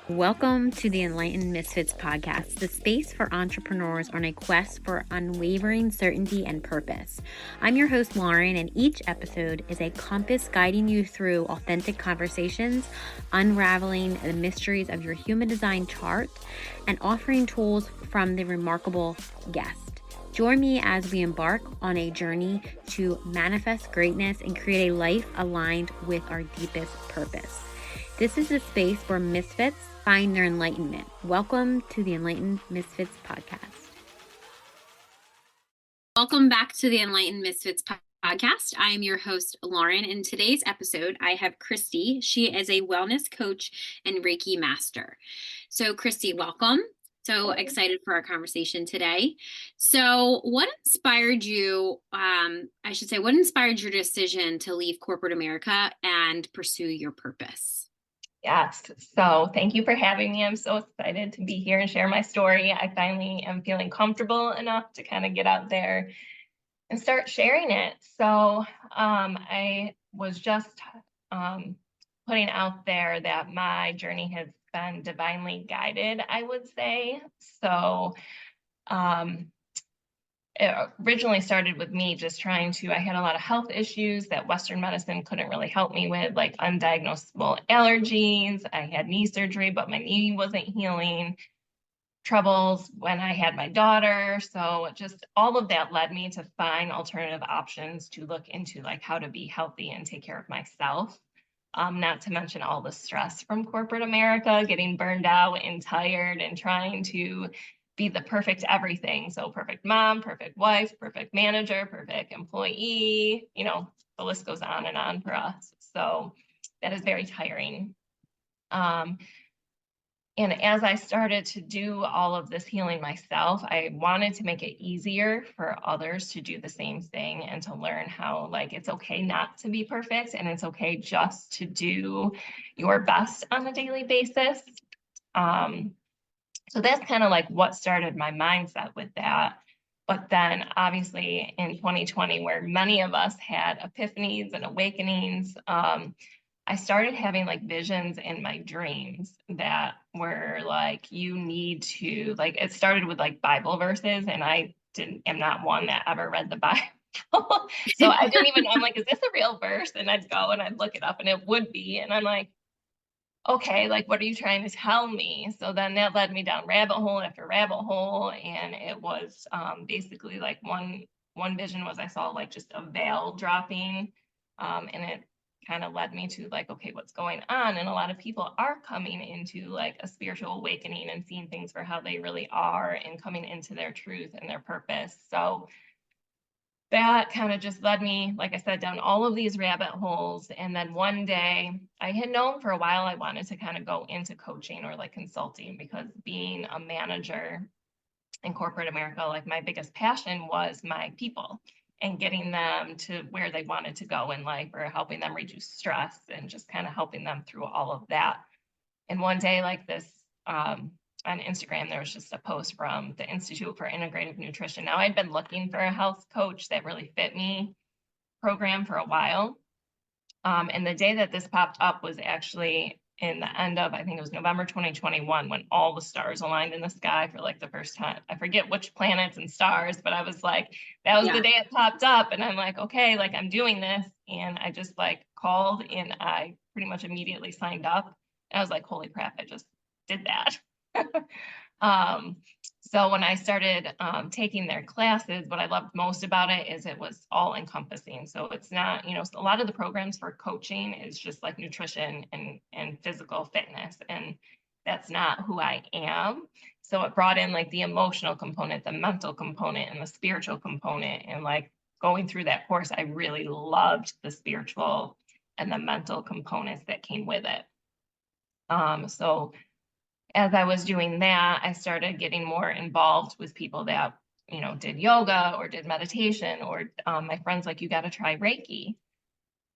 Welcome to the Enlightened Misfits podcast, the space for entrepreneurs on a quest for unwavering certainty and purpose. I'm your host, Lauren, and each episode is a compass guiding you through authentic conversations, unraveling the mysteries of your human design chart, and offering tools from the remarkable guest. Join me as we embark on a journey to manifest greatness and create a life aligned with our deepest purpose. This is the space where misfits find their enlightenment. Welcome to the Enlightened Misfits podcast. Welcome back to the Enlightened Misfits podcast. I am your host, Lauren. In today's episode, I have Kristy. She is a wellness coach and Reiki master. So, Kristy, welcome. So excited for our conversation today. So what inspired you, what inspired your decision to leave corporate America and pursue your purpose? Yes. So thank you for having me. I'm so excited to be here and share my story. I finally am feeling comfortable enough to kind of get out there and start sharing it. So I was just putting out there that my journey has been divinely guided, I would say. So it originally started with me just I had a lot of health issues that Western medicine couldn't really help me with, like undiagnosable allergies. I had knee surgery, but my knee wasn't healing. Troubles when I had my daughter. So just all of that led me to find alternative options to look into, like how to be healthy and take care of myself. Not to mention all the stress from corporate America, getting burned out and tired and trying to be the perfect everything. So perfect mom, perfect wife, perfect manager, perfect employee, the list goes on and on for us. So that is very tiring. And as I started to do all of this healing myself, I wanted to make it easier for others to do the same thing and to learn how, like, it's okay not to be perfect and it's okay just to do your best on a daily basis. So that's kind of like what started my mindset with that. But then obviously in 2020, where many of us had epiphanies and awakenings, I started having like visions in my dreams that were like, you need to, like, it started with like Bible verses, and I am not one that ever read the Bible. So I didn't even, I'm like, is this a real verse? And I'd go and I'd look it up and it would be. And I'm like, okay, like, what are you trying to tell me? So then that led me down rabbit hole after rabbit hole. And it was basically like one vision was I saw like just a veil dropping, and it kind of led me to like, okay, what's going on? And a lot of people are coming into like a spiritual awakening and seeing things for how they really are and coming into their truth and their purpose. So that kind of just led me, like I said, down all of these rabbit holes. And then one day I had known for a while I wanted to kind of go into coaching or like consulting, because being a manager in corporate America, like my biggest passion was my people and getting them to where they wanted to go in life, or helping them reduce stress and just kind of helping them through all of that. And one day like this, on Instagram, there was just a post from the Institute for Integrative Nutrition. Now, I'd been looking for a health coach that really fit me program for a while. And the day that this popped up was actually in the end of, I think it was November 2021, when all the stars aligned in the sky for like the first time. I forget which planets and stars, but I was like, that was the day it popped up. And I'm like, okay, like I'm doing this. And I just like called and I pretty much immediately signed up. And I was like, holy crap, I just did that. So when I started taking their classes, what I loved most about it is it was all encompassing. So it's not, a lot of the programs for coaching is just like nutrition and physical fitness, and that's not who I am. So it brought in like the emotional component, the mental component, and the spiritual component. And like going through that course, I really loved the spiritual and the mental components that came with it. So as I was doing that, I started getting more involved with people that, did yoga or did meditation, or my friends like, you got to try Reiki.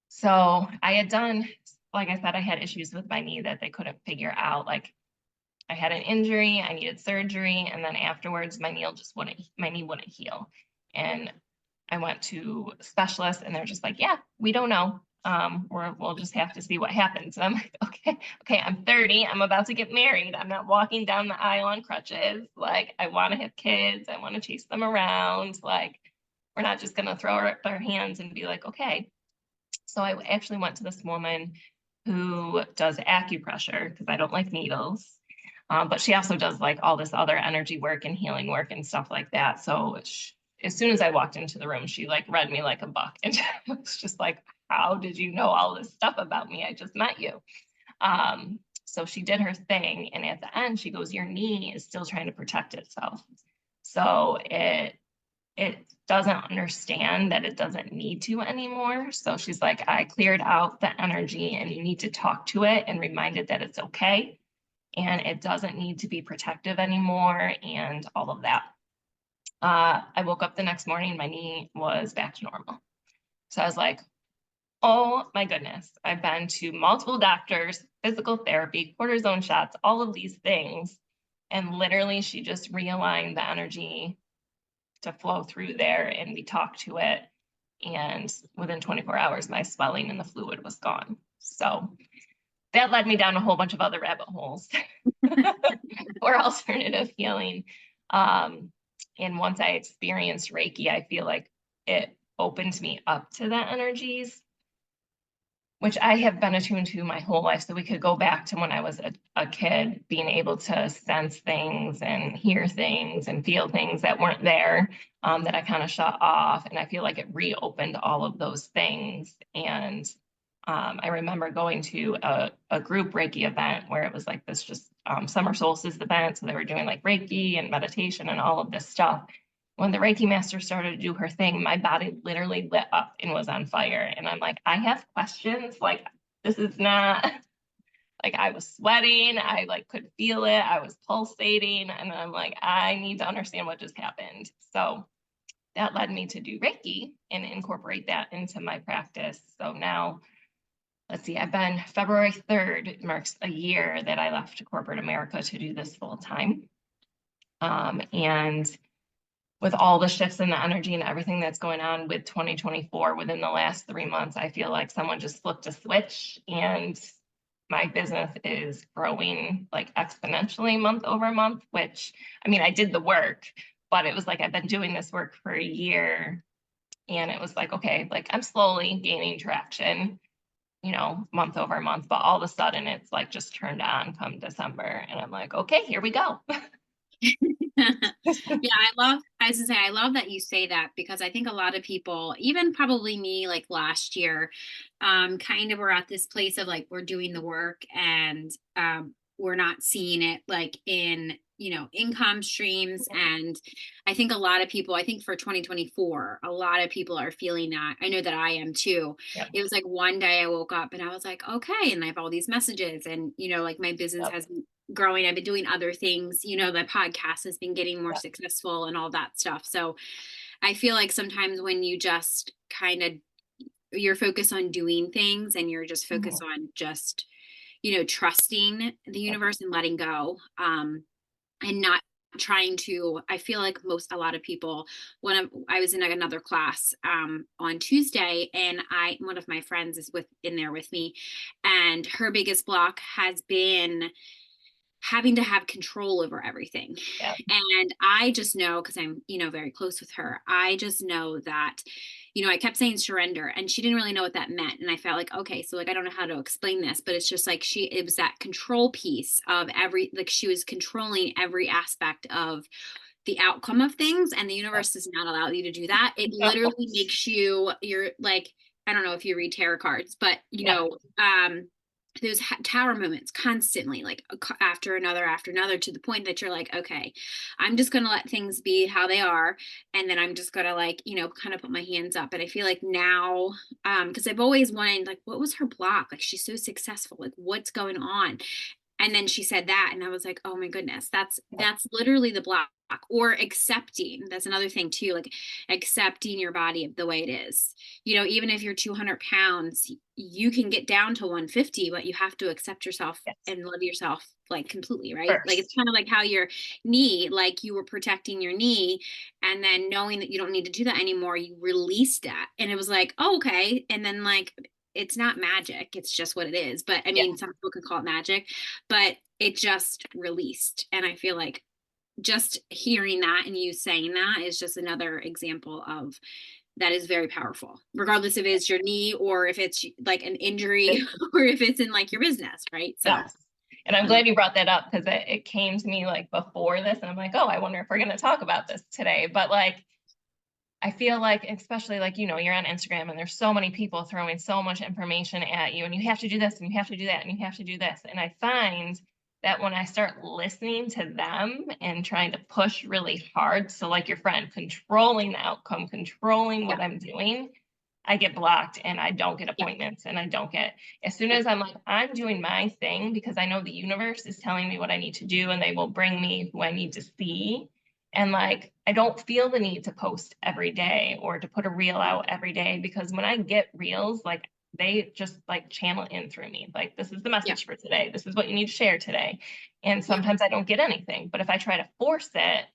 So I had done, like I said, I had issues with my knee that they couldn't figure out. Like I had an injury, I needed surgery, and then afterwards my knee wouldn't heal. And I went to specialists and they're just like, yeah, we don't know. we'll just have to see what happens. And I'm like, okay, I'm 30. I'm about to get married. I'm not walking down the aisle on crutches. Like, I want to have kids. I want to chase them around. Like, we're not just going to throw our hands and be like, okay. So I actually went to this woman who does acupressure because I don't like needles. But she also does like all this other energy work and healing work and stuff like that. So as soon as I walked into the room, she like read me like a book. And I was just like, how did you know all this stuff about me? I just met you. So she did her thing. And at the end, she goes, your knee is still trying to protect itself. So it doesn't understand that it doesn't need to anymore. So she's like, I cleared out the energy and you need to talk to it and remind it that it's okay. And it doesn't need to be protective anymore and all of that. I woke up the next morning, my knee was back to normal. So I was like, oh my goodness, I've been to multiple doctors, physical therapy, cortisone shots, all of these things. And literally she just realigned the energy to flow through there and we talked to it. And within 24 hours, my swelling and the fluid was gone. So that led me down a whole bunch of other rabbit holes for alternative healing. And once I experienced Reiki, I feel like it opened me up to the energies, which I have been attuned to my whole life. So we could go back to when I was a kid, being able to sense things and hear things and feel things that weren't there, that I kind of shut off. And I feel like it reopened all of those things. And I remember going to a group Reiki event where it was like this just summer solstice event. So they were doing like Reiki and meditation and all of this stuff. When the Reiki master started to do her thing, my body literally lit up and was on fire. And I'm like, I have questions. Like, this is not like I was sweating. I like could feel it. I was pulsating. And I'm like, I need to understand what just happened. So that led me to do Reiki and incorporate that into my practice. So now, let's see, I've been February 3rd, it marks a year that I left corporate America to do this full time. And with all the shifts in the energy and everything that's going on with 2024 within the last 3 months, I feel like someone just flipped a switch and my business is growing like exponentially month over month, which, I mean, I did the work, but it was like I've been doing this work for a year and it was like, okay, like I'm slowly gaining traction, month over month, but all of a sudden it's like just turned on come December and I'm like, okay, here we go. Yeah, I love that you say that because I think a lot of people, even probably me, like last year, kind of were at this place of like, we're doing the work and we're not seeing it like in, income streams. And I think a lot of people, I think for 2024, a lot of people are feeling that. I know that I am too. Yep. It was like one day I woke up and I was like, okay. And I have all these messages and, like my business Yep. has growing. I've been doing other things, the podcast has been getting more successful and all that stuff. So I feel like sometimes when you just you're focused on doing things and you're just focused on just, trusting the universe and letting go, and not trying to, I feel like a lot of people, I was in another class on Tuesday and one of my friends is in there with me and her biggest block has been having to have control over everything. Yeah. And I just know, because I'm, very close with her, I just know that, I kept saying surrender and she didn't really know what that meant. And I felt like, okay, so like, I don't know how to explain this, but it's just like it was that control piece of she was controlling every aspect of the outcome of things. And the universe does not allow you to do that. It literally makes you're like, I don't know if you read tarot cards, but those tower moments constantly, like after another, to the point that you're like, okay, I'm just going to let things be how they are. And then I'm just going to like, kind of put my hands up. And I feel like now, because I've always wanted, like, what was her block? Like, she's so successful. Like, what's going on? And then she said that, and I was like, oh my goodness, that's literally the block. Or accepting, that's another thing too, like accepting your body the way it is. Even if you're 200 pounds, you can get down to 150, but you have to accept yourself and love yourself like completely, right? First. Like it's kind of like how your knee, like you were protecting your knee and then knowing that you don't need to do that anymore, you released that. And it was like, oh, okay. And then like it's not magic. It's just what it is. But I Yeah. mean, some people could call it magic, but it just released. And I feel like just hearing that and you saying that is just another example of that is very powerful, regardless if it's your knee or if it's like an injury or if it's in like your business, right? So Yes. And I'm glad you brought that up because it came to me like before this, and I'm like, oh, I wonder if we're going to talk about this today. But like, I feel like, especially like, you're on Instagram and there's so many people throwing so much information at you, and you have to do this and you have to do that and you have to do this. And I find that when I start listening to them and trying to push really hard, so like your friend, controlling the outcome, controlling yeah, what I'm doing, I get blocked and I don't get yeah, appointments and I don't get, as soon yeah, as I'm like, I'm doing my thing because I know the universe is telling me what I need to do and they will bring me who I need to see. And like, I don't feel the need to post every day or to put a reel out every day because when I get reels, like they just like channel in through me. Like, this is the yeah, message for today. This is what you need to share today. And yeah, sometimes I don't get anything. But if I try to force it,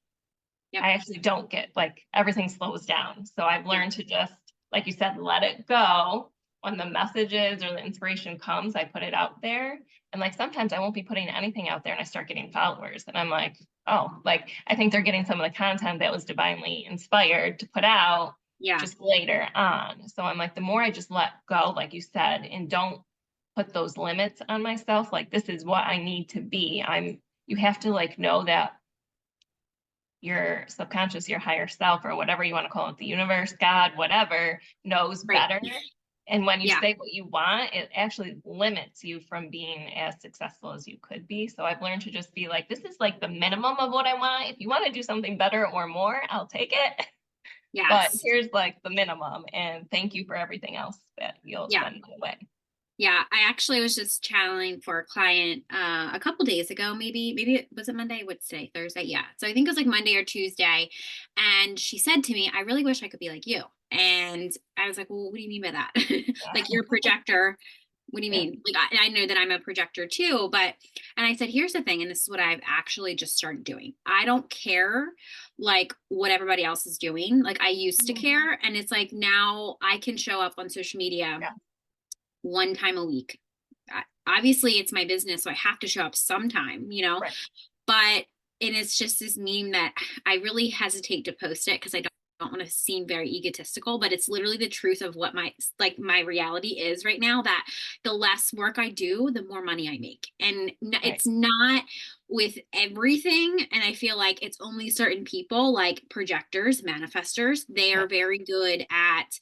yeah, I actually don't get, like, everything slows down. So I've yeah, learned to just, like you said, let it go. When the messages or the inspiration comes, I put it out there. And like sometimes I won't be putting anything out there and I start getting followers. And I'm like, oh, like I think they're getting some of the content that was divinely inspired to put out yeah, just later on. So I'm like, the more I just let go, like you said, and don't put those limits on myself, like this is what I need to be. You have to like know that your subconscious, your higher self, or whatever you want to call it, the universe, God, whatever, knows right. better. And when you Yeah, say what you want, it actually limits you from being as successful as you could be. So I've learned to just be like, this is like the minimum of what I want. If you want to do something better or more, I'll take it. But yes. here's like the minimum. And thank you for everything else that you'll Yeah. send my way. Yeah, I actually was just channeling for a client a couple days ago, maybe was it Monday? What's today? Thursday? Yeah. So I think it was like Monday or Tuesday. And she said to me, I really wish I could be like you. And I was like, well, what do you mean by that? Like Yeah. you're a projector. What do you Yeah. mean? Like I know that I'm a projector too, but and I said, here's the thing, and this is what I've actually just started doing. I don't care like what everybody else is doing. Like I used to care, and it's like now I can show up on social media Yeah. one time a week. Obviously, it's my business, so I have to show up sometime, Right. but and it's just this meme that I really hesitate to post it because I don't want to seem very egotistical, but it's literally the truth of what my reality is right now, that the less work I do, the more money I make. And Right. it's not with everything. And I feel like it's only certain people like projectors, manifestors. They Yeah. are very good at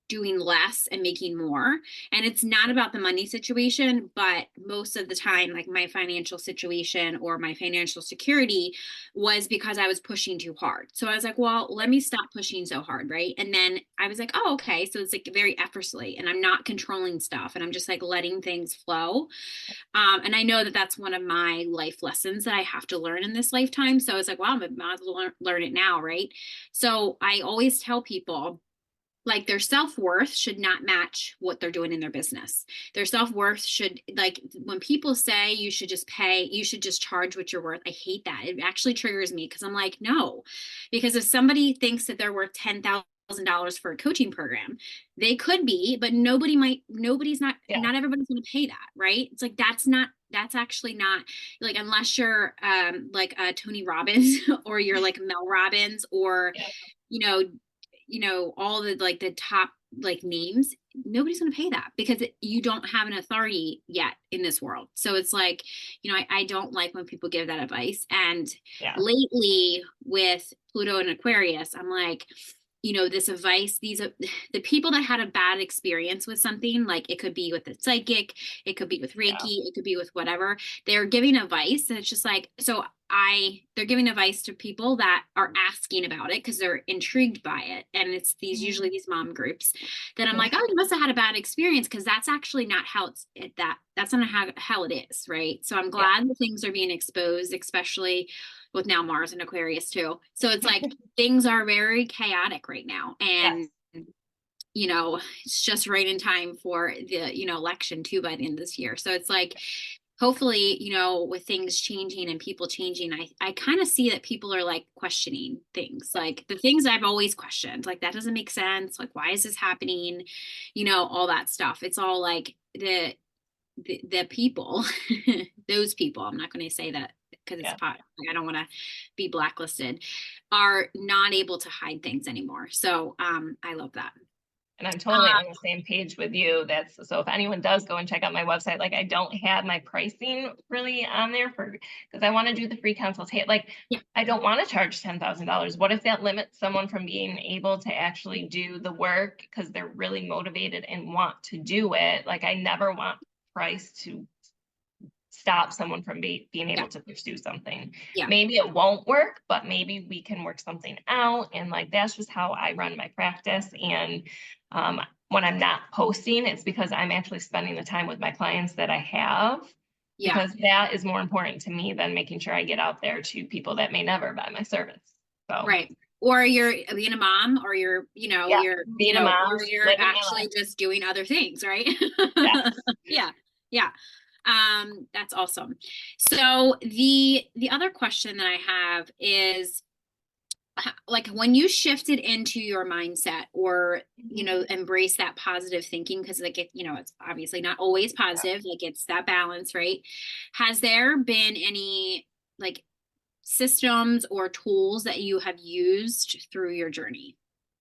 doing less and making more. And it's not about the money situation, but most of the time, like my financial situation or my financial security was because I was pushing too hard. So I was like, well, let me stop pushing so hard. Right. And then I was like, oh, okay. So it's like very effortlessly and I'm not controlling stuff and I'm just like letting things flow. And I know that that's one of my life lessons that I have to learn in this lifetime. So I was like, wow, I might as well learn it now. Right. So I always tell people, like their self-worth should not match what they're doing in their business. Their self-worth should, like when people say you should just pay, you should just charge what you're worth. I hate that. It actually triggers me because I'm like, no, because if somebody thinks that they're worth $10,000 for a coaching program, they could be, but Yeah. not everybody's going to pay that. Right. It's like, that's actually not like, unless you're like Tony Robbins or you're like Mel Robbins or, Yeah. you know, all the like the top like names, nobody's going to pay that because you don't have an authority yet in this world. So it's like, I don't like when people give that advice. And Yeah. lately with Pluto and Aquarius, I'm like, this advice, these are the people that had a bad experience with something, like it could be with the psychic, it could be with Yeah. Reiki, it could be with whatever. They're giving advice. And it's just like, they're giving advice to people that are asking about it because they're intrigued by it. And it's usually these mom groups that I'm Yeah. like, oh, you must have had a bad experience because that's actually not how that's not how it is. Right. So I'm Yeah. glad that things are being exposed, especially with now Mars and Aquarius too. So it's like things are very chaotic right now. Yes. And it's just right in time for the, election too by the end of this year. So it's like hopefully, with things changing and people changing, I kind of see that people are like questioning things, like the things I've always questioned, like that doesn't make sense. Like, why is this happening? All that stuff. It's all like the people, those people, I'm not going to say that because it's Yeah. pot. I don't want to be blacklisted, are not able to hide things anymore. So, I love that. And I'm totally on the same page with you. So if anyone does go and check out my website, like I don't have my pricing really on there because I want to do the free consultation. Like Yeah. I don't want to charge $10,000. What if that limits someone from being able to actually do the work because they're really motivated and want to do it? Like I never want price to stop someone from being Yeah. able to pursue something. Yeah. Maybe it won't work, but maybe we can work something out. And like that's just how I run my practice. And when I'm not posting, it's because I'm actually spending the time with my clients that I have, Yeah. because that is more important to me than making sure I get out there to people that may never buy my service. So Right. Or you're being a mom, or yeah, being a mom, or you're living my actually life. just doing other things, right? Yes. Yeah. Yeah. That's awesome. So the other question that I have is, like, when you shifted into your mindset, or embrace that positive thinking, because like it's obviously not always positive, like it's that balance, right? Has there been any like systems or tools that you have used through your journey?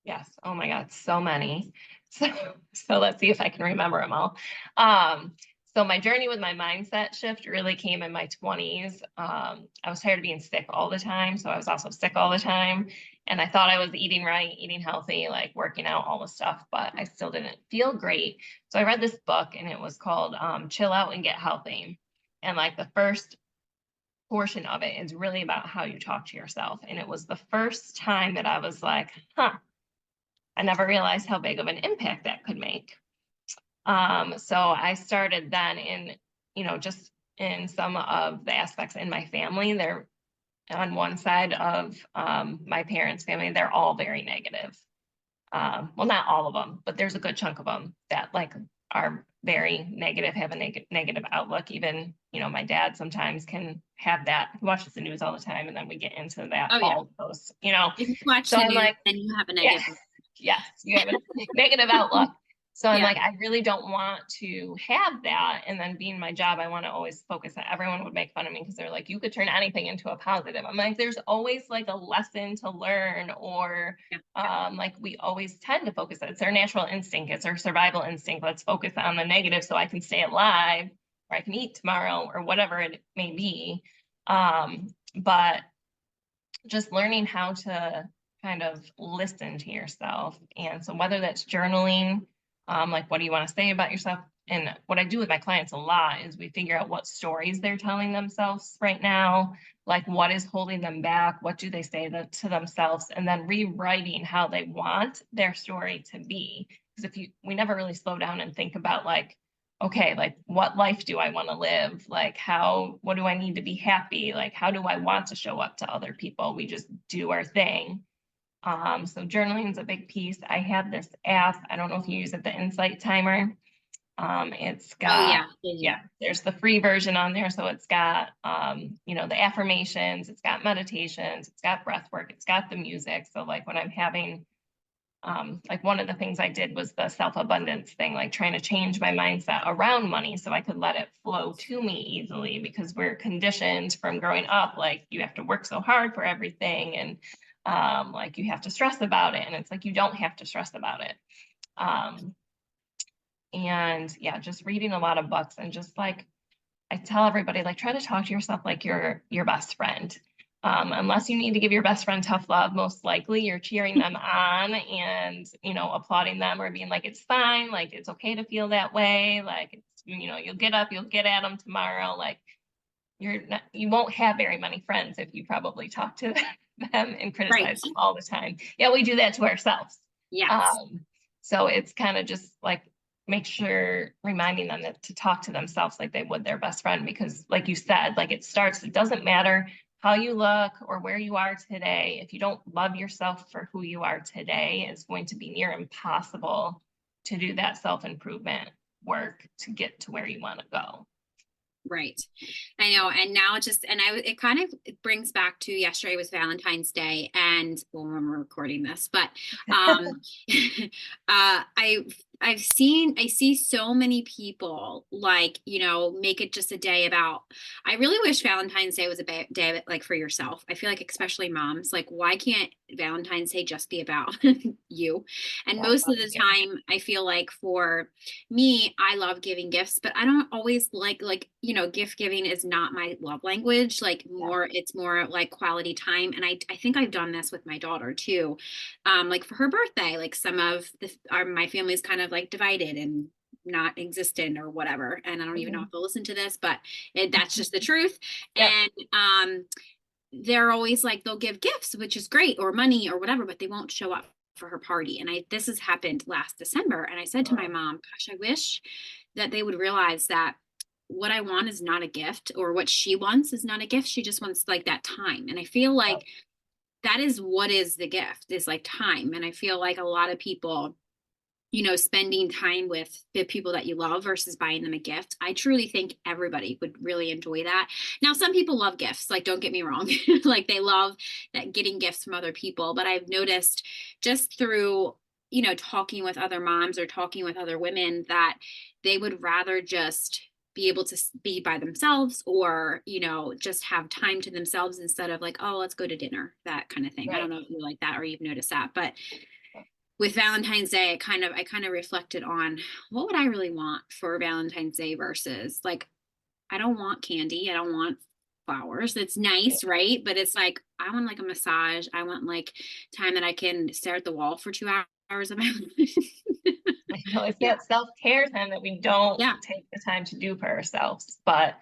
Yes. Oh my God, so many. So, so let's see if I can remember them all. Um, so my journey with my mindset shift really came in my 20s. I was tired of being sick all the time. So I was also sick all the time. And I thought I was eating right, eating healthy, like working out, all the stuff, but I still didn't feel great. So I read this book and it was called Chill Out and Get Healthy. And like the first portion of it is really about how you talk to yourself. And it was the first time that I was like, huh, I never realized how big of an impact that could make. So I started then just in some of the aspects in my family. They're on one side of my parents' family, they're all very negative. Well, not all of them, but there's a good chunk of them that like are very negative, have a negative outlook. Even, my dad sometimes can have that. He watches the news all the time, and then we get into that Oh yeah. all those, If you watch So the I'm news, like, then you have a yeah, negative. yes, you have a negative outlook. So I'm Yeah. like, I really don't want to have that. And then being my job, I want to always focus on, everyone would make fun of me because they're like, you could turn anything into a positive. I'm like, there's always like a lesson to learn, or Yeah. like we always tend to focus. It's our natural instinct. It's our survival instinct. Let's focus on the negative so I can stay alive, or I can eat tomorrow, or whatever it may be. But just learning how to kind of listen to yourself. And so whether that's journaling, like what do you want to say about yourself? And what I do with my clients a lot is we figure out what stories they're telling themselves right now, like what is holding them back, what do they say to themselves, and then rewriting how they want their story to be. Because we never really slow down and think about like, okay, like what life do I want to live? Like what do I need to be happy? Like how do I want to show up to other people? We just do our thing. So journaling is a big piece. I have this app. I don't know if you use it, the Insight Timer. It's Oh got, yeah. yeah, there's the free version on there. So it's got, the affirmations, it's got meditations, it's got breath work, it's got the music. So like when I'm having like one of the things I did was the self-abundance thing, like trying to change my mindset around money so I could let it flow to me easily, because we're conditioned from growing up, like you have to work so hard for everything, and like you have to stress about it. And it's like, you don't have to stress about it. And yeah, just reading a lot of books, and just like I tell everybody, like try to talk to yourself like your best friend. Unless you need to give your best friend tough love, most likely you're cheering them on and, applauding them, or being like, it's fine. Like, it's okay to feel that way. Like, you'll get up, you'll get at them tomorrow. Like you won't have very many friends if you probably talk to them and Right. criticize them all the time. Yeah, we do that to ourselves. Yes. So it's kind of just like, make sure reminding them to talk to themselves like they would their best friend, because like you said, like it doesn't matter how you look or where you are today. If you don't love yourself for who you are today, it's going to be near impossible to do that self-improvement work to get to where you want to go. Right. I know. And now it kind of it brings back to yesterday was Valentine's Day and well, when we're recording this, but, I, I see so many people like, make it just a day about, I really wish Valentine's Day was a day like for yourself. I feel like, especially moms, like, why can't Valentine's Day just be about you? And Yeah, most of the time, I feel like for me, I love giving gifts, but I don't always like, gift giving is not my love language. Like yeah. it's more like quality time. And I think I've done this with my daughter too. Like for her birthday, like some of my family's kind of like divided and not existent or whatever. And I don't even know Mhm. if they'll listen to this, but that's just the truth. Yep. And, they're always like, they'll give gifts, which is great, or money or whatever, but they won't show up for her party. And this has happened last December. And I said to my Oh, mom, gosh, I wish that they would realize that what I want is not a gift, or what she wants is not a gift. She just wants like that time. And I feel yep. like that is what is the gift, is like time. And I feel like a lot of people, spending time with the people that you love versus buying them a gift. I truly think everybody would really enjoy that. Now, some people love gifts, like, don't get me wrong, like they love that getting gifts from other people. But I've noticed just through, talking with other moms or talking with other women that they would rather just be able to be by themselves, or, just have time to themselves instead of like, oh, let's go to dinner, that kind of thing. I don't Right. know if you like that or you've noticed that, but with Valentine's Day, I kind of reflected on what would I really want for Valentine's Day versus like, I don't want candy. I don't want flowers. It's nice, right? But it's like, I want like a massage. I want like time that I can stare at the wall for 2 hours of my life. I know it's Yeah. that self-care time that we don't Yeah. take the time to do for ourselves. But,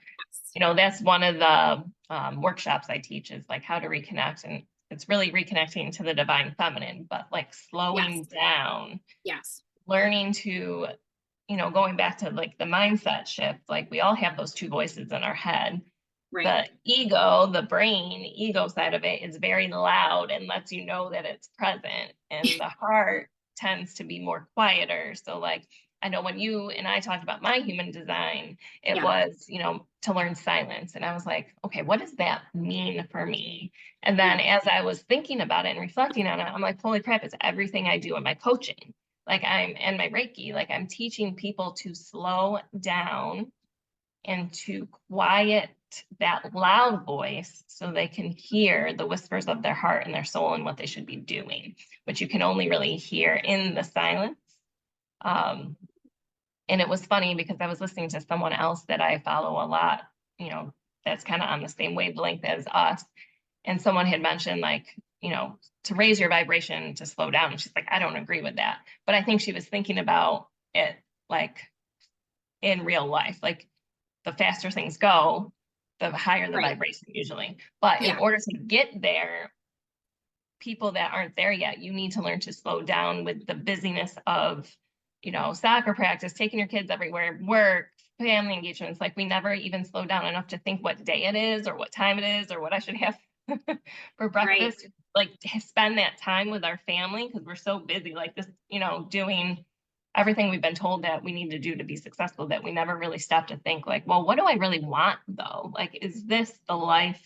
Yes. that's one of the workshops I teach is like how to reconnect. And it's really reconnecting to the divine feminine, but like slowing Yes. down, Yes. learning to, going back to like the mindset shift, like we all have those two voices in our head. Right. The ego, the brain, ego side of it is very loud and lets you know that it's present. And the heart tends to be more quieter. So, like, I know when you and I talked about my human design, it Yeah. was, to learn silence. And I was like, okay, what does that mean for me? And Yeah. then as I was thinking about it and reflecting on it, I'm like, holy crap, it's everything I do in my coaching. And my Reiki, like, I'm teaching people to slow down and to quiet that loud voice so they can hear the whispers of their heart and their soul and what they should be doing, which you can only really hear in the silence. Um, and it was funny because I was listening to someone else that I follow a lot, you know, that's kind of on the same wavelength as us. And someone had mentioned, like, to raise your vibration to slow down. And she's like, I don't agree with that. But I think she was thinking about it like in real life. Like, the faster things go, the higher the Right. vibration usually. But in Yeah. order to get there, people that aren't there yet, you need to learn to slow down with the busyness of, soccer practice, taking your kids everywhere, work, family engagements. Like, we never even slow down enough to think what day it is or what time it is or what I should have for Right. breakfast. Like, to spend that time with our family because we're so busy, like this, doing everything we've been told that we need to do to be successful, that we never really stop to think, like, well, what do I really want though? Like, is this the life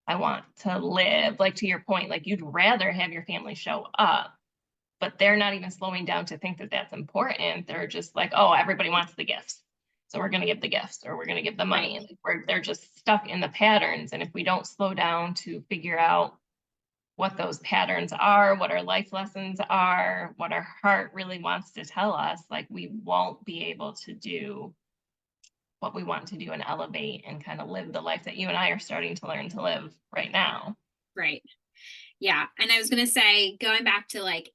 I want to live? Like, to your point, like, you'd rather have your family show up, but they're not even slowing down to think that that's important. They're just like, oh, everybody wants the gifts, so we're going to give the gifts, or we're going to give the Right. money. And they're just stuck in the patterns. And if we don't slow down to figure out what those patterns are, what our life lessons are, what our heart really wants to tell us, like, we won't be able to do what we want to do and elevate and kind of live the life that you and I are starting to learn to live right now. Right. Yeah. And I was going to say, going back to like,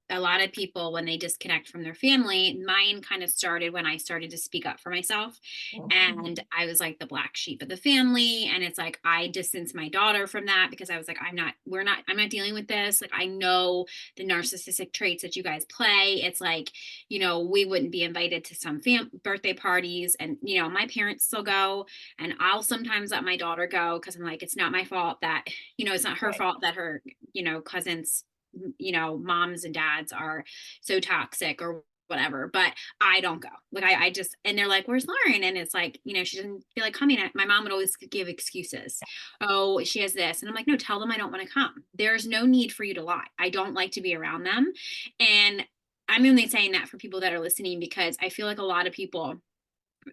a lot of people, when they disconnect from their family, mine kind of started when I started to speak up for myself. Mhm. And I was like the black sheep of the family. And it's like, I distanced my daughter from that because I was like, I'm not dealing with this. Like, I know the narcissistic traits that you guys play. It's like, we wouldn't be invited to some birthday parties. And, my parents still go. And I'll sometimes let my daughter go because I'm like, it's not my fault that, it's not her Right. fault that her, cousins, moms and dads are so toxic or whatever, but I don't go. Like I just, and they're like, where's Lauren? And it's like, she doesn't feel like coming. My mom would always give excuses. Oh, she has this. And I'm like, no, tell them I don't want to come. There's no need for you to lie. I don't like to be around them. And I'm only saying that for people that are listening, because I feel like a lot of people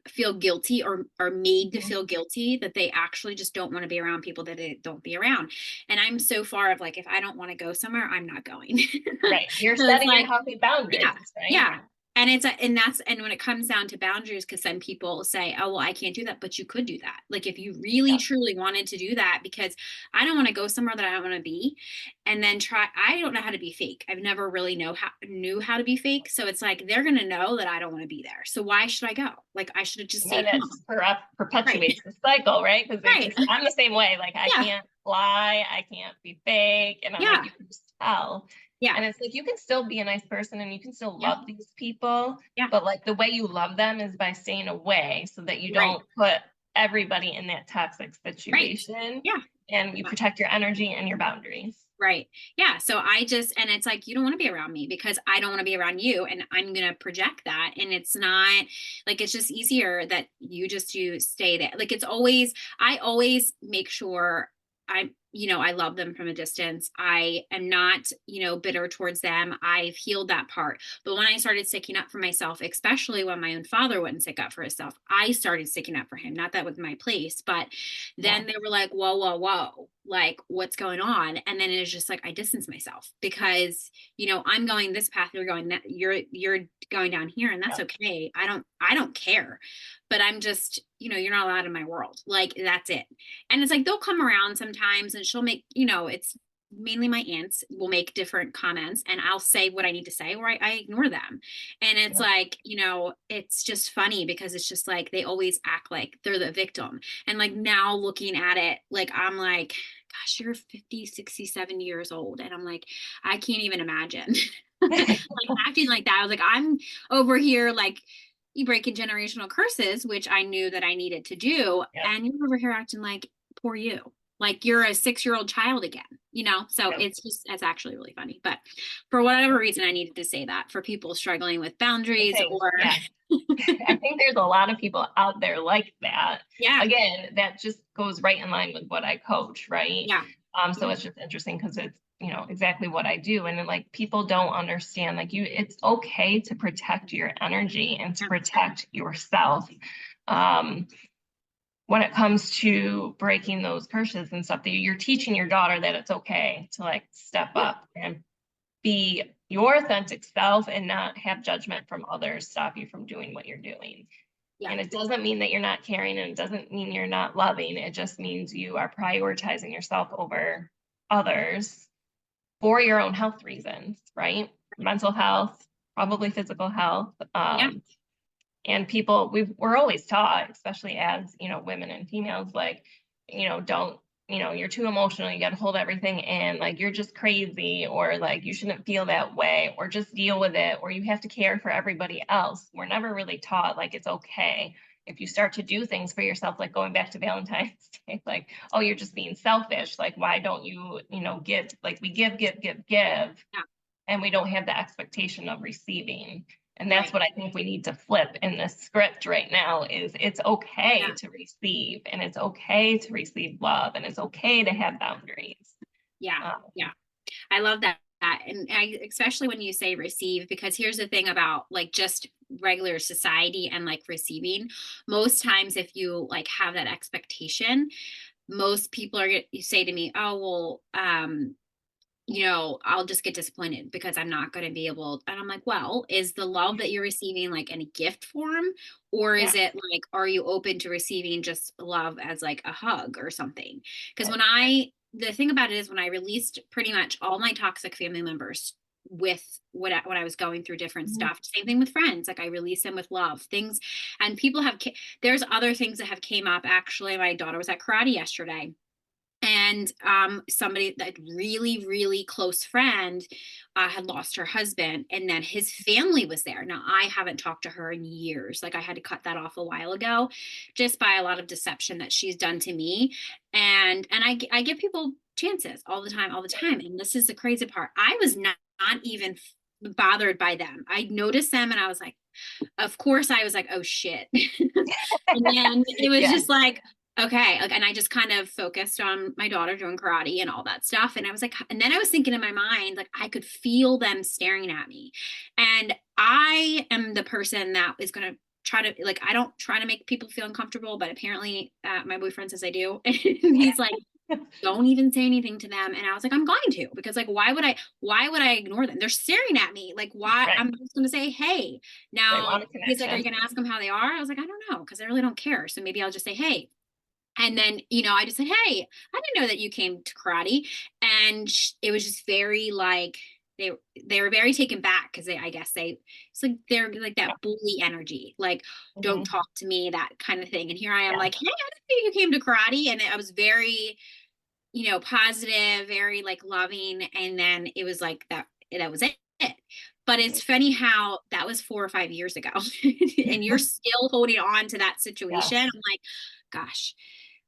feel guilty or are made to Mhm. feel guilty that they actually just don't want to be around people that they don't be around. And I'm so far of like, if I don't want to go somewhere, I'm not going. Right. You're So it's setting your like, healthy yeah, boundaries, right? yeah. And when it comes down to boundaries, because some people say, oh, well, I can't do that, but you could do that. Like if you really Yeah. truly wanted to do that, because I don't want to go somewhere that I don't want to be, and then I don't know how to be fake. I've never really knew how to be fake. So it's like, they're going to know that I don't want to be there. So why should I go? Like I should have just And then stayed it home. Right. perpetuates the cycle, right? Because Right. I'm the same way. Like I Yeah. can't lie, I can't be fake. And I'm like, Yeah. you can just tell. Yeah. And it's like, you can still be a nice person and you can still Yeah. love these people. Yeah. But like the way you love them is by staying away so that you Right. don't put everybody in that toxic Right. situation Yeah. and you Yeah. protect your energy and your boundaries. Right. Yeah. So and it's like, you don't want to be around me because I don't want to be around you. And I'm going to project that. And it's not like, it's just easier that you stay there. Like I always make sure I love them from a distance. I am not, bitter towards them. I've healed that part. But when I started sticking up for myself, especially when my own father wouldn't stick up for himself, I started sticking up for him. Not that was my place, but Yeah. then they were like, whoa, whoa, whoa, like what's going on? And then it's just like, I distance myself because, I'm going this path, you're going down here, and that's Yeah. okay. I don't care, but I'm just, you're not allowed in my world. Like, that's it. And it's like, they'll come around sometimes and she'll make, it's mainly my aunts will make different comments, and I'll say what I need to say, or I ignore them. And it's Yeah. like, it's just funny because it's just like, they always act like they're the victim. And like now looking at it, like, I'm like, gosh, you're 50, 67 years old. And I'm like, I can't even imagine like acting like that. I was like, I'm over here like, you breaking generational curses, which I knew that I needed to do. Yeah. And you're over here acting like poor you, like you're a 6-year-old child again, So Yeah. it's actually really funny. But for whatever reason, I needed to say that for people struggling with boundaries Okay. or, Yeah. I think there's a lot of people out there like that. yeah, Again, that just goes right in line with what I coach, right? yeah, So yeah, it's just interesting because it's, exactly what I do. And then like people don't understand, like it's okay to protect your energy and to yeah, protect yourself. Um, when it comes to breaking those curses and stuff, that you're teaching your daughter that it's okay to like step yeah, up and be your authentic self and not have judgment from others stop you from doing what you're doing. yeah, And it doesn't mean that you're not caring, and it doesn't mean you're not loving. It just means you are prioritizing yourself over others for your own health reasons, right? Mental health, probably physical health. yeah, And people, we're always taught, especially as, women and females, like, don't, you're too emotional, you got to hold everything in, like you're just crazy, or like you shouldn't feel that way, or just deal with it, or you have to care for everybody else. We're never really taught like it's okay if you start to do things for yourself, like going back to Valentine's Day, like, oh, you're just being selfish, like why don't you, give, like we give, yeah, and we don't have the expectation of receiving. And that's right, what I think we need to flip in this script right now is it's yeah, okay to receive, and it's okay to receive love, and it's okay to have boundaries. yeah, Um, yeah. I love that. And especially when you say receive, because here's the thing about like just regular society and like receiving. Most times, if you like have that expectation, most people are going to say to me, oh, well, I'll just get disappointed because I'm not going to be able. And I'm like, well, is the love that you're receiving like in a gift form? Or yeah. is it like, are you open to receiving just love as like a hug or something? Because the thing about it is when I released pretty much all my toxic family members with when I was going through different Mhm. stuff, same thing with friends, like I release them with love things. And there's other things that have came up. Actually, my daughter was at karate yesterday, and somebody that really really close friend had lost her husband, and then his family was there. Now I haven't talked to her in years, like I had to cut that off a while ago just by a lot of deception that she's done to me. And I give people chances all the time, and this is the crazy part. I was not even bothered by them. I noticed them and I was like, of course I was like, oh shit. And then it was Yeah. just like, okay. Like, and I just kind of focused on my daughter doing karate and all that stuff. And I was like, and then I was thinking in my mind, like I could feel them staring at me. And I am the person that is going to try to, like, I don't try to make people feel uncomfortable, but apparently my boyfriend says I do. And he's like, don't even say anything to them. And I was like, I'm going to, because like, why would I ignore them? They're staring at me. Like, why? Right. I'm just going to say, hey. They Now want a he's like, are you connection. going to ask them how they are? I was like, I don't know, because I really don't care. So maybe I'll just say, hey. And then, I just said, hey, I didn't know that you came to karate. And it was just very like, they were very taken back because it's like they're like that bully energy, like don't talk to me, that kind of thing. And here I am like, hey, I didn't know you came to karate. And I was very, positive, very like loving. And then it was like that was it. But it's funny how that was 4 or 5 years ago and you're still holding on to that situation. Yes. I'm like, gosh,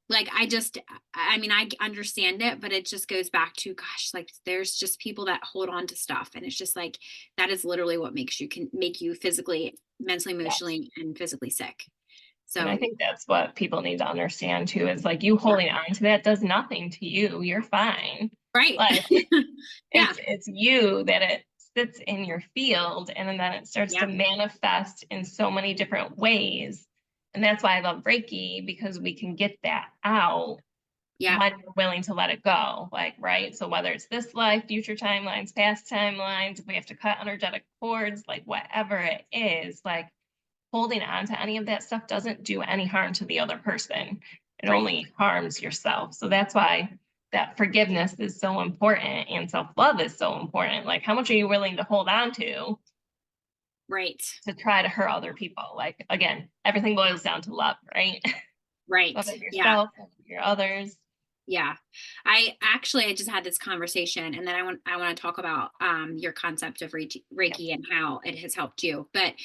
like I mean, I understand it, but it just goes back to, gosh, like there's just people that hold on to stuff. And it's just like, that is literally what can make you physically, mentally, Yes. emotionally, and physically sick. And I So, think that's what people need to understand too, is like you holding on to that does nothing to you. You're fine. right. Like Yeah. it's you that it sits in your field and then it starts to Yeah. manifest in so many different ways. And that's why I love Reiki, because we can get that out Yeah. when we're willing to let it go. Like, right. So whether it's this life, future timelines, past timelines, if we have to cut energetic cords, like whatever it is, like holding on to any of that stuff doesn't do any harm to the other person. It Right. only harms yourself. So that's why that forgiveness is so important and self-love is so important. Like, how much are you willing to hold on Right. to try to hurt other people? Like, again, everything boils down to love, right? Right. Love of Yeah. yourself, love of your others. Yeah. I just had this conversation, and then I want to talk about your concept of Yeah. Reiki and how it has helped you. But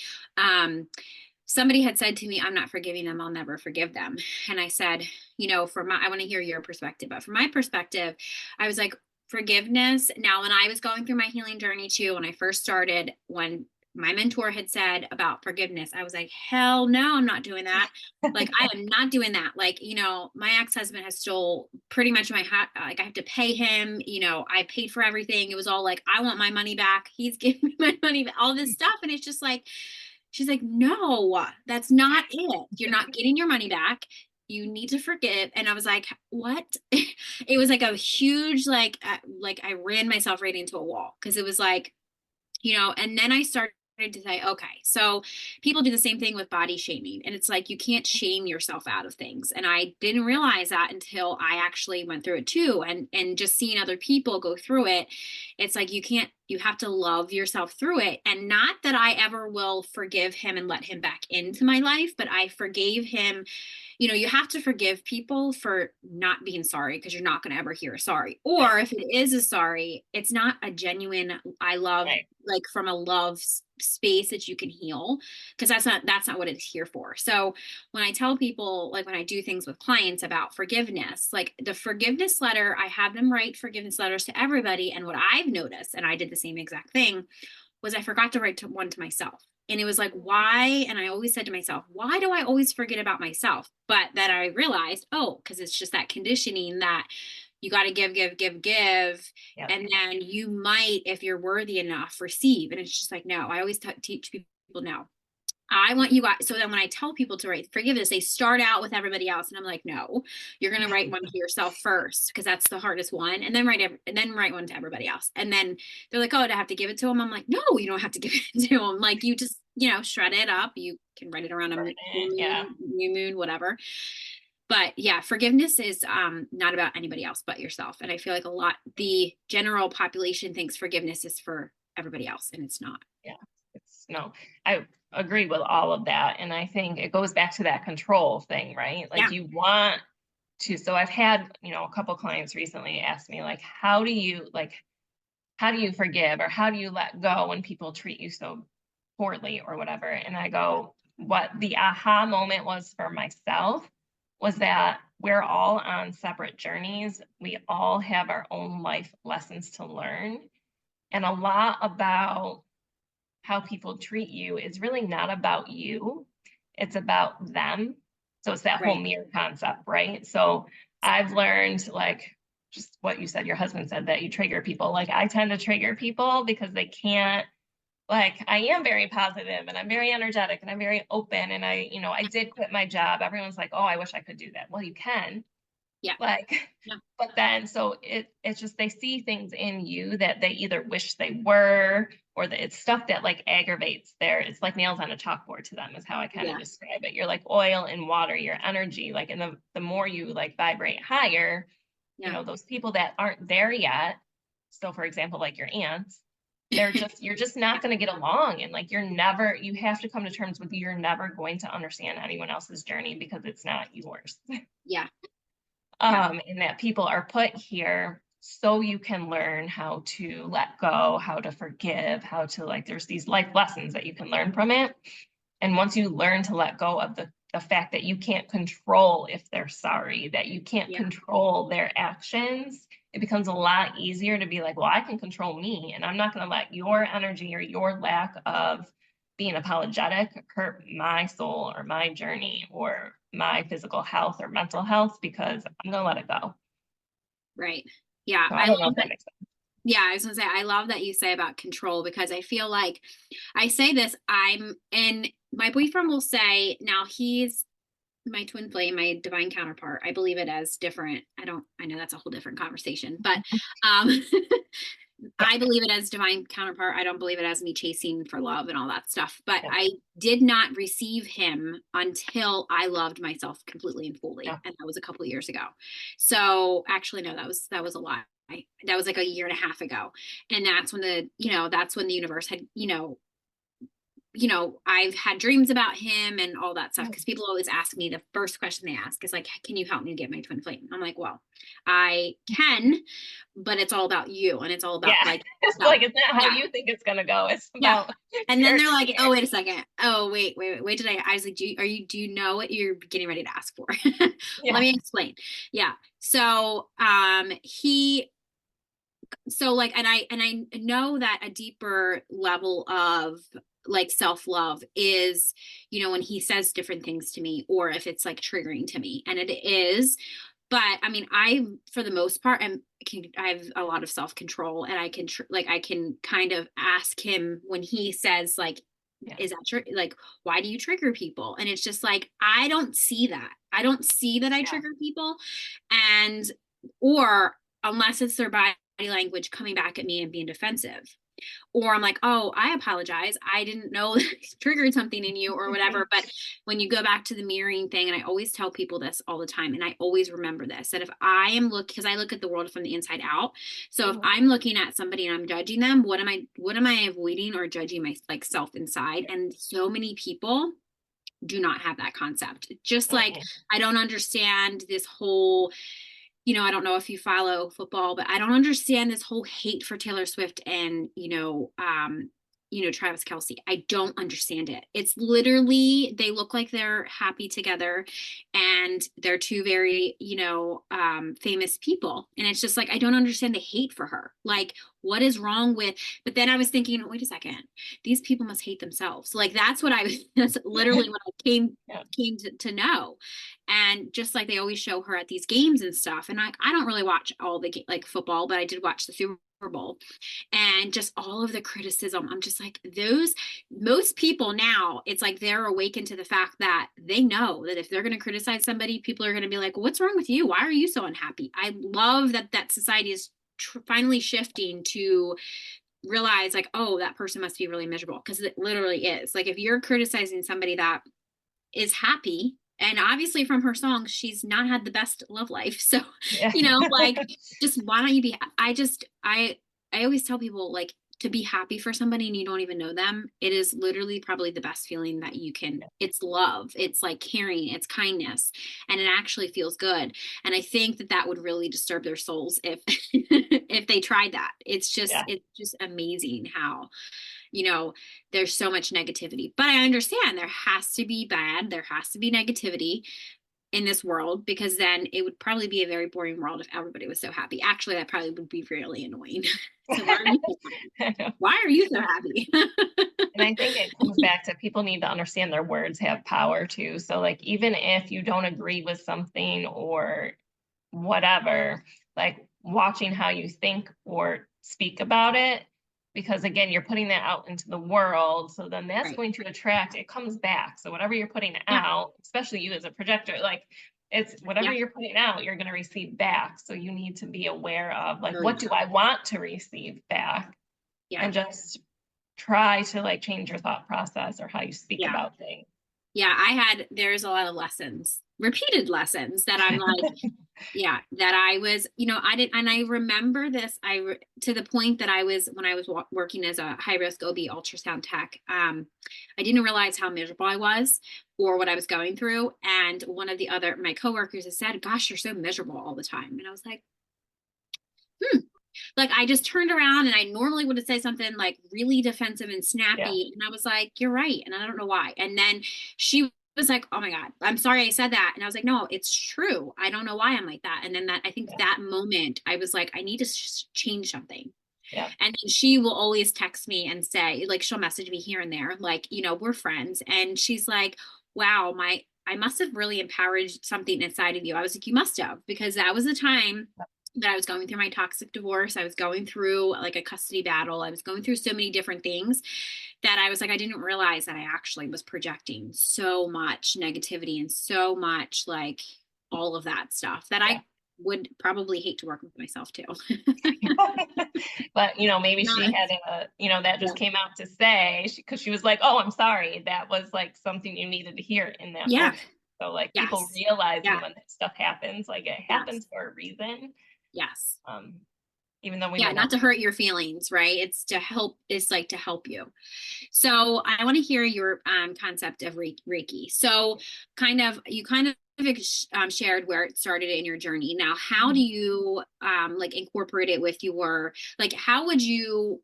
somebody had said to me, I'm not forgiving them, I'll never forgive them. And I said, I want to hear your perspective, but from my perspective, I was like, forgiveness. Now, when I was going through my healing journey too, when I first started, when my mentor had said about forgiveness, I was like, hell no, I'm not doing that. Like, I am not doing that. Like, my ex-husband has stole pretty much my hat. Like, I have to pay him, I paid for everything. It was all like, I want my money back. He's giving me my money back, all this stuff. And it's just like, she's like, no, that's not it. You're not getting your money back. You need to forgive. And I was like, what? It was like a huge, like I ran myself right into a wall, because it was like, and then I started to say, okay, so people do the same thing with body shaming. And it's like, you can't shame yourself out of things. And I didn't realize that until I actually went through it too. And just seeing other people go through it, it's like, you have to love yourself through it. And not that I ever will forgive him and let him back into my life, but I forgave him. You have to forgive people for not being sorry, because you're not going to ever hear a sorry. Or if it is a sorry, it's not a genuine, I love, Right. like from a love space that you can heal, because that's not what it's here for. So when I tell people, like when I do things with clients about forgiveness, like the forgiveness letter, I have them write forgiveness letters to everybody. And what I've noticed, and I did the same exact thing, was I forgot to write one to myself. And it was like, why? And I always said to myself, why do I always forget about myself? But then I realized, oh, because it's just that conditioning that you got to give, give, give, give. Yep. And then you might, if you're worthy enough, receive. And it's just like, no, I always teach people, no, I want you guys. So then when I tell people to write forgiveness, they start out with everybody else. And I'm like, no, you're going to write one to yourself first, because that's the hardest one. And then write one to everybody else. And then they're like, oh, do I have to give it to them? I'm like, no, you don't have to give it to them. Like, you just, shred it up. You can write it around a new moon, whatever. But yeah, forgiveness is not about anybody else but yourself. And I feel like the general population thinks forgiveness is for everybody else, and it's not. Yeah. No, I agree with all of that. And I think it goes back to that control thing, right? Like you want to, so I've had, a couple clients recently ask me, like, how do you forgive, or how do you let go when people treat you so poorly or whatever? And I go, what the aha moment was for myself was that we're all on separate journeys. We all have our own life lessons to learn. And a lot about how people treat you is really not about you. It's about them. So it's that whole Right. mirror concept, right? So I've learned, like, just what you said, your husband said that you trigger people. Like, I tend to trigger people because they can't, like, I am very positive and I'm very energetic and I'm very open. And I did quit my job. Everyone's like, oh, I wish I could do that. Well, you can. Yeah. Like, Yeah. but then so it's just they see things in you that they either wish they were, or that it's stuff that like aggravates it's like nails on a chalkboard to them, is how I kind of Yeah. describe it. You're like oil in water, your energy, like, and the more you like vibrate higher, Yeah. those people that aren't there yet. So for example, like your aunts, you're just not going to get along. And like, you have to come to terms with, you're never going to understand anyone else's journey because it's not yours. Yeah. Yeah. And that people are put here so you can learn how to let go, how to forgive, how to, like, there's these life lessons that you can learn from it. And once you learn to let go of the fact that you can't control if they're sorry, that you can't Yeah. control their actions, it becomes a lot easier to be like, well, I can control me, and I'm not going to let your energy or your lack of being apologetic hurt my soul or my journey or my physical health or mental health, because I'm going to let it go. Right. Yeah. So I I don't know love if that that. makes sense. Yeah, I was gonna say, I love that you say about control, because I feel like I say this, and my boyfriend will say, now he's my twin flame, my divine counterpart. I believe it as different. I know that's a whole different conversation, but um I believe it as divine counterpart. I don't believe it as me chasing for love and all that stuff. But Yeah. I did not receive him until I loved myself completely and fully. Yeah. And that was a couple of years ago. So actually, no, that was a lie. That was like a year and a half ago. And that's when that's when the universe had, I've had dreams about him and all that stuff. Cause people always ask me, the first question they ask is like, can you help me get my twin flame? I'm like, well, I can, but it's all about you. And it's all about Yeah. like, It's no, like, it's not how yeah, you think it's going to go. It's yeah. about And then your they're like, oh, spirit. wait a second. Oh, wait. I was like, do you know what you're getting ready to ask for? Let Yeah. me explain. Yeah. So, and I know that a deeper level of like self-love is, when he says different things to me, or if it's like triggering to me, and it is. But I mean, for the most part, I have a lot of self-control, and I can kind of ask him when he says like, Yeah. is that true? Like, why do you trigger people? And it's just like, I don't see that. I don't see that I trigger people. And, or unless it's their body language coming back at me and being defensive. Or I'm like, oh, I apologize. I didn't know that I triggered something in you or whatever. But when you go back to the mirroring thing, and I always tell people this all the time, and I always remember this, that if I am because I look at the world from the inside out. So if I'm looking at somebody and I'm judging them, what am I avoiding or judging my like self inside? And so many people do not have that concept. Just like I don't understand this whole, I don't know if you follow football, but I don't understand this whole hate for Taylor Swift and, Travis Kelce. I don't understand it. It's literally, they look like they're happy together, and they're two very, famous people. And it's just like, I don't understand the hate for her. Like, what is wrong with, but then I was thinking, wait a second, these people must hate themselves. Like, that's literally what I came to know. And just like they always show her at these games and stuff. And I don't really watch all the like football, but I did watch the Super Bowl, and just all of the criticism. I'm just like, most people now, it's like they're awakened to the fact that they know that if they're going to criticize somebody, people are going to be like, what's wrong with you? Why are you so unhappy? I love that society is finally shifting to realize like, oh, that person must be really miserable, because it literally is. Like, if you're criticizing somebody that is happy, and obviously from her songs, she's not had the best love life. So, like, just why don't you be, I always tell people, like, to be happy for somebody and you don't even know them, it is literally probably the best feeling that you can. It's love. It's like caring. It's kindness. And it actually feels good. And I think that would really disturb their souls if, if they tried that. It's just amazing how, there's so much negativity. But I understand there has to be bad, there has to be negativity, in this world, because then it would probably be a very boring world if everybody was so happy. Actually, that probably would be really annoying. So why are you so happy? Why are you so happy? And I think it comes back to people need to understand their words have power too. So like, even if you don't agree with something or whatever, like watching how you think or speak about it, because again, you're putting that out into the world. So then that's Right. going to attract, it comes back. So whatever you're putting Yeah. out, especially you as a projector, like it's whatever Yeah. you're putting out, you're going to receive back. So you need to be aware of like, Oh, what yeah. do I want to receive back? Yeah. And just try to like change your thought process or how you speak Yeah. about things. Yeah. There's a lot of lessons, repeated lessons that I'm like, yeah, that I was, I didn't, and I remember this, to the point that when I was working as a high risk OB ultrasound tech, I didn't realize how miserable I was or what I was going through. And one of my coworkers has said, gosh, you're so miserable all the time. And I was like, like, I just turned around, and I normally would have said something like really defensive and snappy. Yeah. And I was like, you're right. And I don't know why. And then she was like, oh my God, I'm sorry I said that. And I was like, no, it's true. I don't know why I'm like that. And then I think that moment I was like, I need to change something. Yeah. And then she will always text me and say, like, she'll message me here and there, like, we're friends. And she's like, wow, I must have really empowered something inside of you. I was like, you must have, because that was the time that I was going through my toxic divorce. I was going through like a custody battle. I was going through so many different things that I was like, I didn't realize that I actually was projecting so much negativity and so much like all of that stuff that I would probably hate to work with myself too. But maybe she had that just came out to say, because she was like, oh, I'm sorry, that was like something you needed to hear in that moment. So like people realizing when that stuff happens, like it happens for a reason. Yes. Even though we not to hurt your feelings, right? It's like to help you. So I want to hear your concept of Reiki. So you shared where it started in your journey. Now, how do you like incorporate it with your, like, how would you,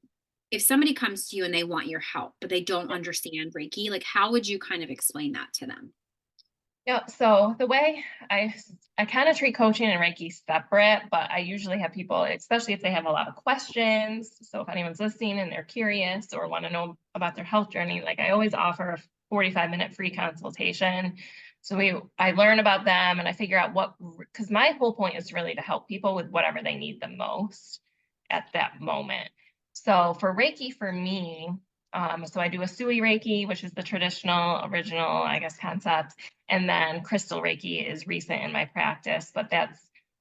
if somebody comes to you and they want your help, but they don't understand Reiki, like, how would you kind of explain that to them? Yeah, so the way I kind of treat coaching and Reiki separate, but I usually have people, especially if they have a lot of questions. So if anyone's listening and they're curious or want to know about their health journey, like I always offer a 45-minute free consultation. So I learn about them and I figure out because my whole point is really to help people with whatever they need the most at that moment. So for Reiki, for me, so I do a S2E Reiki, which is the traditional, original, I guess, concept. And then crystal Reiki is recent in my practice, but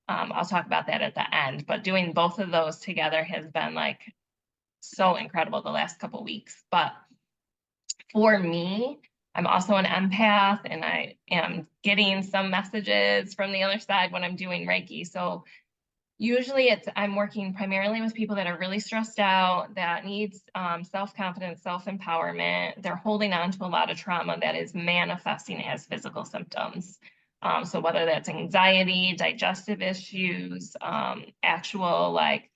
I'll talk about that at the end. But doing both of those together has been like so incredible the last couple of weeks. But for me, I'm also an empath and I am getting some messages from the other side when I'm doing Reiki. So usually I'm working primarily with people that are really stressed out, that needs self-confidence, self-empowerment. They're holding on to a lot of trauma that is manifesting as physical symptoms. So whether that's anxiety, digestive issues, actual like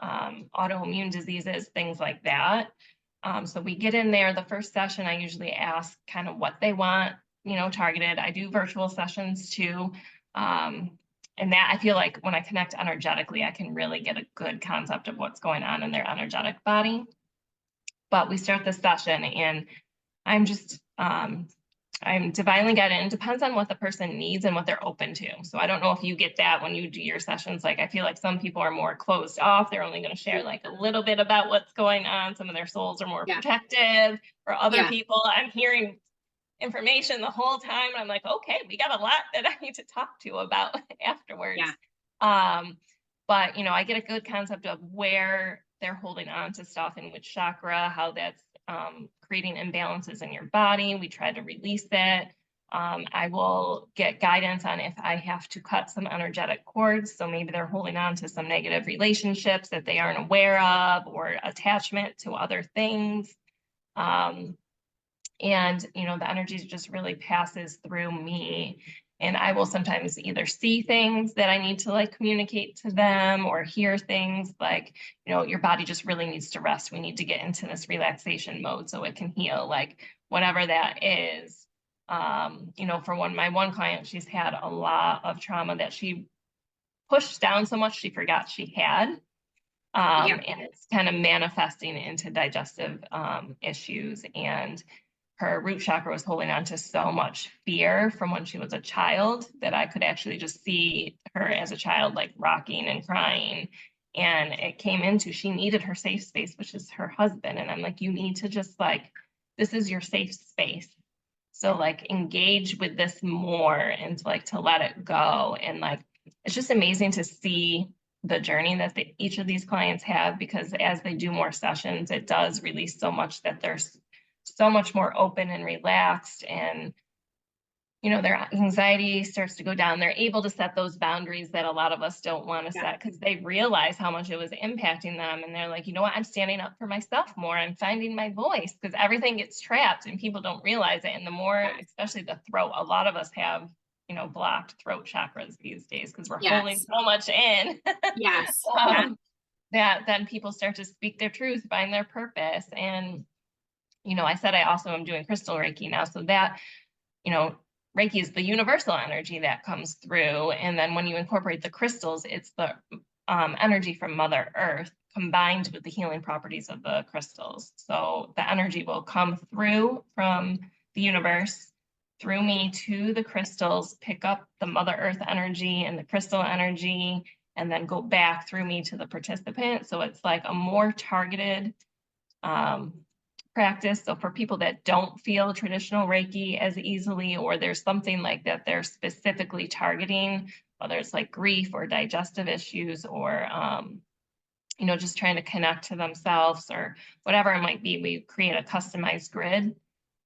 autoimmune diseases, things like that. So we get in there, the first session, I usually ask kind of what they want, targeted. I do virtual sessions too. And that I feel like when I connect energetically, I can really get a good concept of what's going on in their energetic body. But we start the session and I'm divinely guided. It depends on what the person needs and what they're open to. So I don't know if you get that when you do your sessions. Like I feel like some people are more closed off. They're only going to share like a little bit about what's going on. Some of their souls are more protective. For other people, I'm hearing information the whole time. I'm like, okay, we got a lot that I need to talk to about afterwards. But I get a good concept of where they're holding on to stuff in which chakra, how that's creating imbalances in your body. We try to release it. I will get guidance on if I have to cut some energetic cords. So maybe they're holding on to some negative relationships that they aren't aware of, or attachment to other things. And, the energy just really passes through me. And I will sometimes either see things that I need to like communicate to them, or hear things like, your body just really needs to rest. We need to get into this relaxation mode so it can heal, like whatever that is. You know, for my one client, she's had a lot of trauma that she pushed down so much she forgot she had. Yeah. And it's kind of manifesting into digestive issues. And her root chakra was holding on to so much fear from when she was a child that I could actually just see her as a child, like rocking and crying. And it came into, she needed her safe space, which is her husband. And I'm like, you need to just like, this is your safe space. So like engage with this more and like to let it go. And like, it's just amazing to see the journey that each of these clients have, because as they do more sessions, it does release so much that they're so much more open and relaxed, and you know, their anxiety starts to go down. They're able to set those boundaries that a lot of us don't want to set, because they realize how much it was impacting them. And they're like, you know what, I'm standing up for myself more. I'm finding my voice, because everything gets trapped and people don't realize it. And the more, especially the throat, a lot of us have, you know, blocked throat chakras these days because we're holding so much in. Yes. That then people start to speak their truth, find their purpose. And, you know, I said I also am doing crystal Reiki now. So that, you know, Reiki is the universal energy that comes through. And then when you incorporate the crystals, it's the energy from Mother Earth combined with the healing properties of the crystals. So the energy will come through from the universe, through me to the crystals, pick up the Mother Earth energy and the crystal energy, and then go back through me to the participant. So it's like a more targeted practice. So for people that don't feel traditional Reiki as easily, or there's something like that they're specifically targeting, whether it's like grief or digestive issues, or you know, just trying to connect to themselves or whatever it might be, we create a customized grid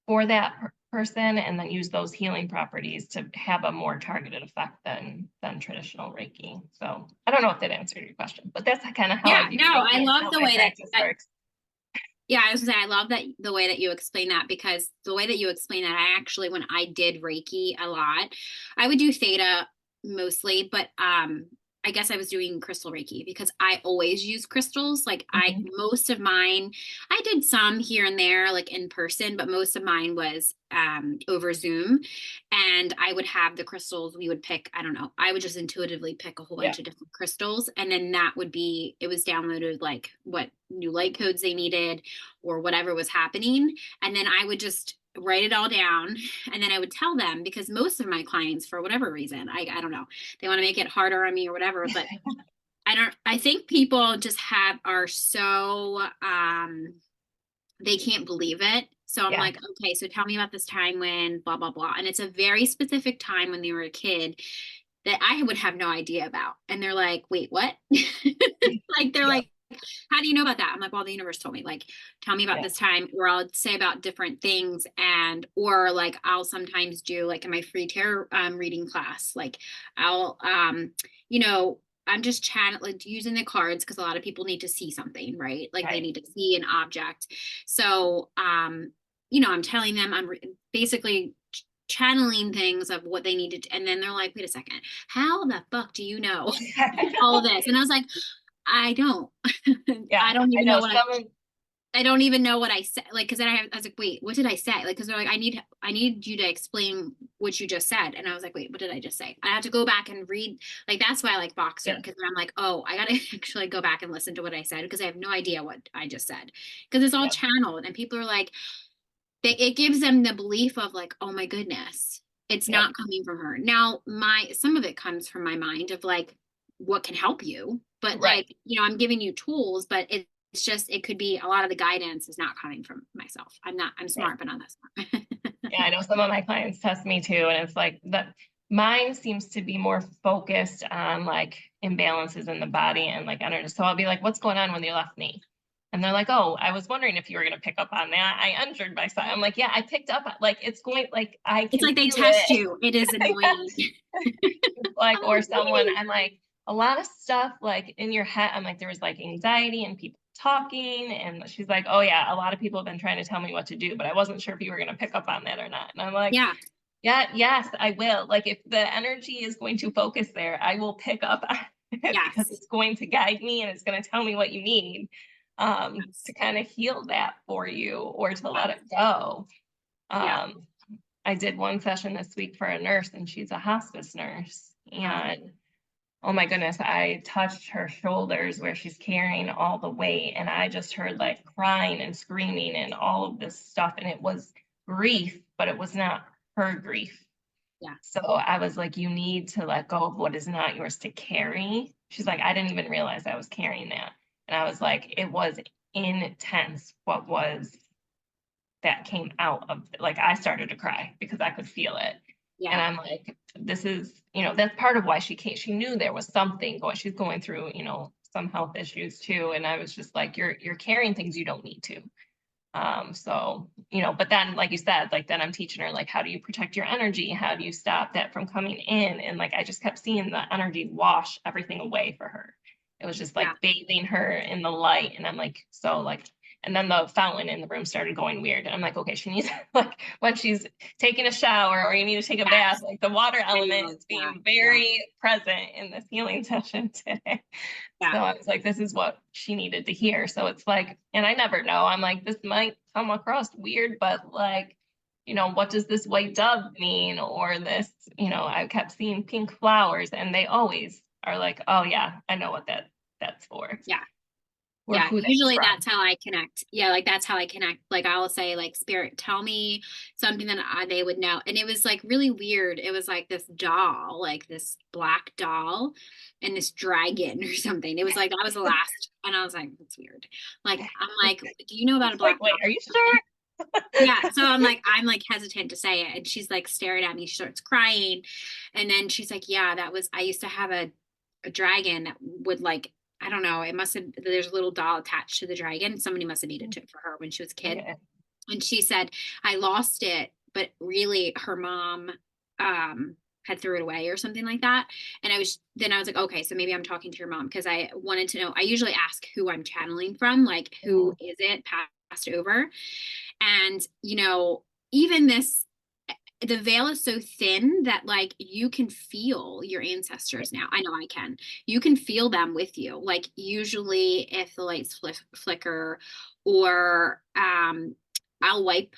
for that person, and then use those healing properties to have a more targeted effect than traditional Reiki. So I don't know if that answered your question, but that's kind of how I do Reiki. I love the way that works. Yeah, I was gonna say, I love that the way that you explain that, because the way that you explain that, I actually, when I did Reiki a lot, I would do theta mostly, but I guess I was doing crystal Reiki because I always use crystals. Like most of mine, I did some here and there, like in person, but most of mine was over Zoom. And I would have the crystals, we would pick, I don't know, I would just intuitively pick a whole bunch of different crystals. And then that would be, it was downloaded like what new light codes they needed or whatever was happening. And then I would just write it all down, and then I would tell them, because most of my clients, for whatever reason, I don't know, they want to make it harder on me or whatever, but I think people just are so they can't believe it. So I'm like, okay, so tell me about this time when blah blah blah, and it's a very specific time when they were a kid that I would have no idea about. And they're like, wait, what? Like, they're like, how do you know about that? I'm like, well, the universe told me. Like, tell me about this time. Or I'll say about different things. And or like I'll sometimes do, like in my free tarot reading class, like I'll you know, I'm just like using the cards, because a lot of people need to see something, right? Like they need to see an object. So you know, I'm telling them, I'm basically channeling things of what they needed to, and then they're like, wait a second, how the fuck do you know all of this? And I was like, I don't. I don't even know what I don't even know what I said. Like, because then I was like, wait, what did I say? Like, because they're like, I need you to explain what you just said. And I was like, wait, what did I just say? I had to go back and read. Like, that's why I like Boxer, because I'm like, oh, I gotta actually go back and listen to what I said, because I have no idea what I just said, because it's all channeled, and people are like, it gives them the belief of like, oh my goodness, it's not coming from her. Now, some of it comes from my mind of like, what can help you, but like, you know, I'm giving you tools, but it's just, it could be a lot of the guidance is not coming from myself. I'm smart, but not that smart. Yeah, I know some of my clients test me too, and it's like that mine seems to be more focused on like imbalances in the body and like energy. So I'll be like, what's going on with your left knee? And they're like, oh, I was wondering if you were going to pick up on that. I injured myself. I'm like, yeah, I picked up. Like, it's going, like, it's like they test you. It is annoying. Like, or someone, I'm like, a lot of stuff like in your head. I'm like, there was like anxiety and people talking. And she's like, oh yeah, a lot of people have been trying to tell me what to do, but I wasn't sure if you were going to pick up on that or not. And I'm like, yes, I will. Like, if the energy is going to focus there, I will pick up on it, because it's going to guide me and it's going to tell me what you need. To kind of heal that for you, or to let it go. I did one session this week for a nurse, and she's a hospice nurse. And oh my goodness, I touched her shoulders where she's carrying all the weight. And I just heard like crying and screaming and all of this stuff. And it was grief, but it was not her grief. Yeah. So I was like, you need to let go of what is not yours to carry. She's like, I didn't even realize I was carrying that. And I was like, it was intense what was that came out of, like, I started to cry because I could feel it. Yeah. And I'm like, this is, that's part of why she came. She knew there was something going, she's going through, some health issues too. And I was just like, you're carrying things you don't need to. So, but then, like you said, like, then I'm teaching her, like, how do you protect your energy? How do you stop that from coming in? And like, I just kept seeing the energy wash everything away for her. It was just like bathing her in the light. And I'm like, so like, and then the fountain in the room started going weird. And I'm like, okay, she needs, like, when she's taking a shower or you need to take a bath, like the water element is being very present in this healing session today. So I was like, this is what she needed to hear. So it's like, and I never know. I'm like, this might come across weird, but like, what does this white dove mean? Or this, I kept seeing pink flowers, and they always are like, oh yeah, I know what that's for. Yeah. Or yeah, usually that's how I connect. Yeah, like that's how I connect. Like I'll say, like, spirit, tell me something that they would know. And it was like really weird. It was like this doll, like this black doll and this dragon or something. It was like, that was the last. And I was like, that's weird. Like, I'm like, do you know about a black wait, doll? are you sure? Yeah. So I'm like hesitant to say it. And she's like staring at me. She starts crying. And then she's like, yeah, I used to have a dragon that would, like, I don't know. There's a little doll attached to the dragon. Somebody must have needed it for her when she was a kid. Okay. And she said, I lost it, but really her mom had threw it away or something like that. And I was like, okay, so maybe I'm talking to your mom, because I wanted to know. I usually ask who I'm channeling from, like, who is it passed over? And, even the veil is so thin that, like, you can feel your ancestors now. I know I can. You can feel them with you. Like, usually if the lights flicker, or I'll wipe,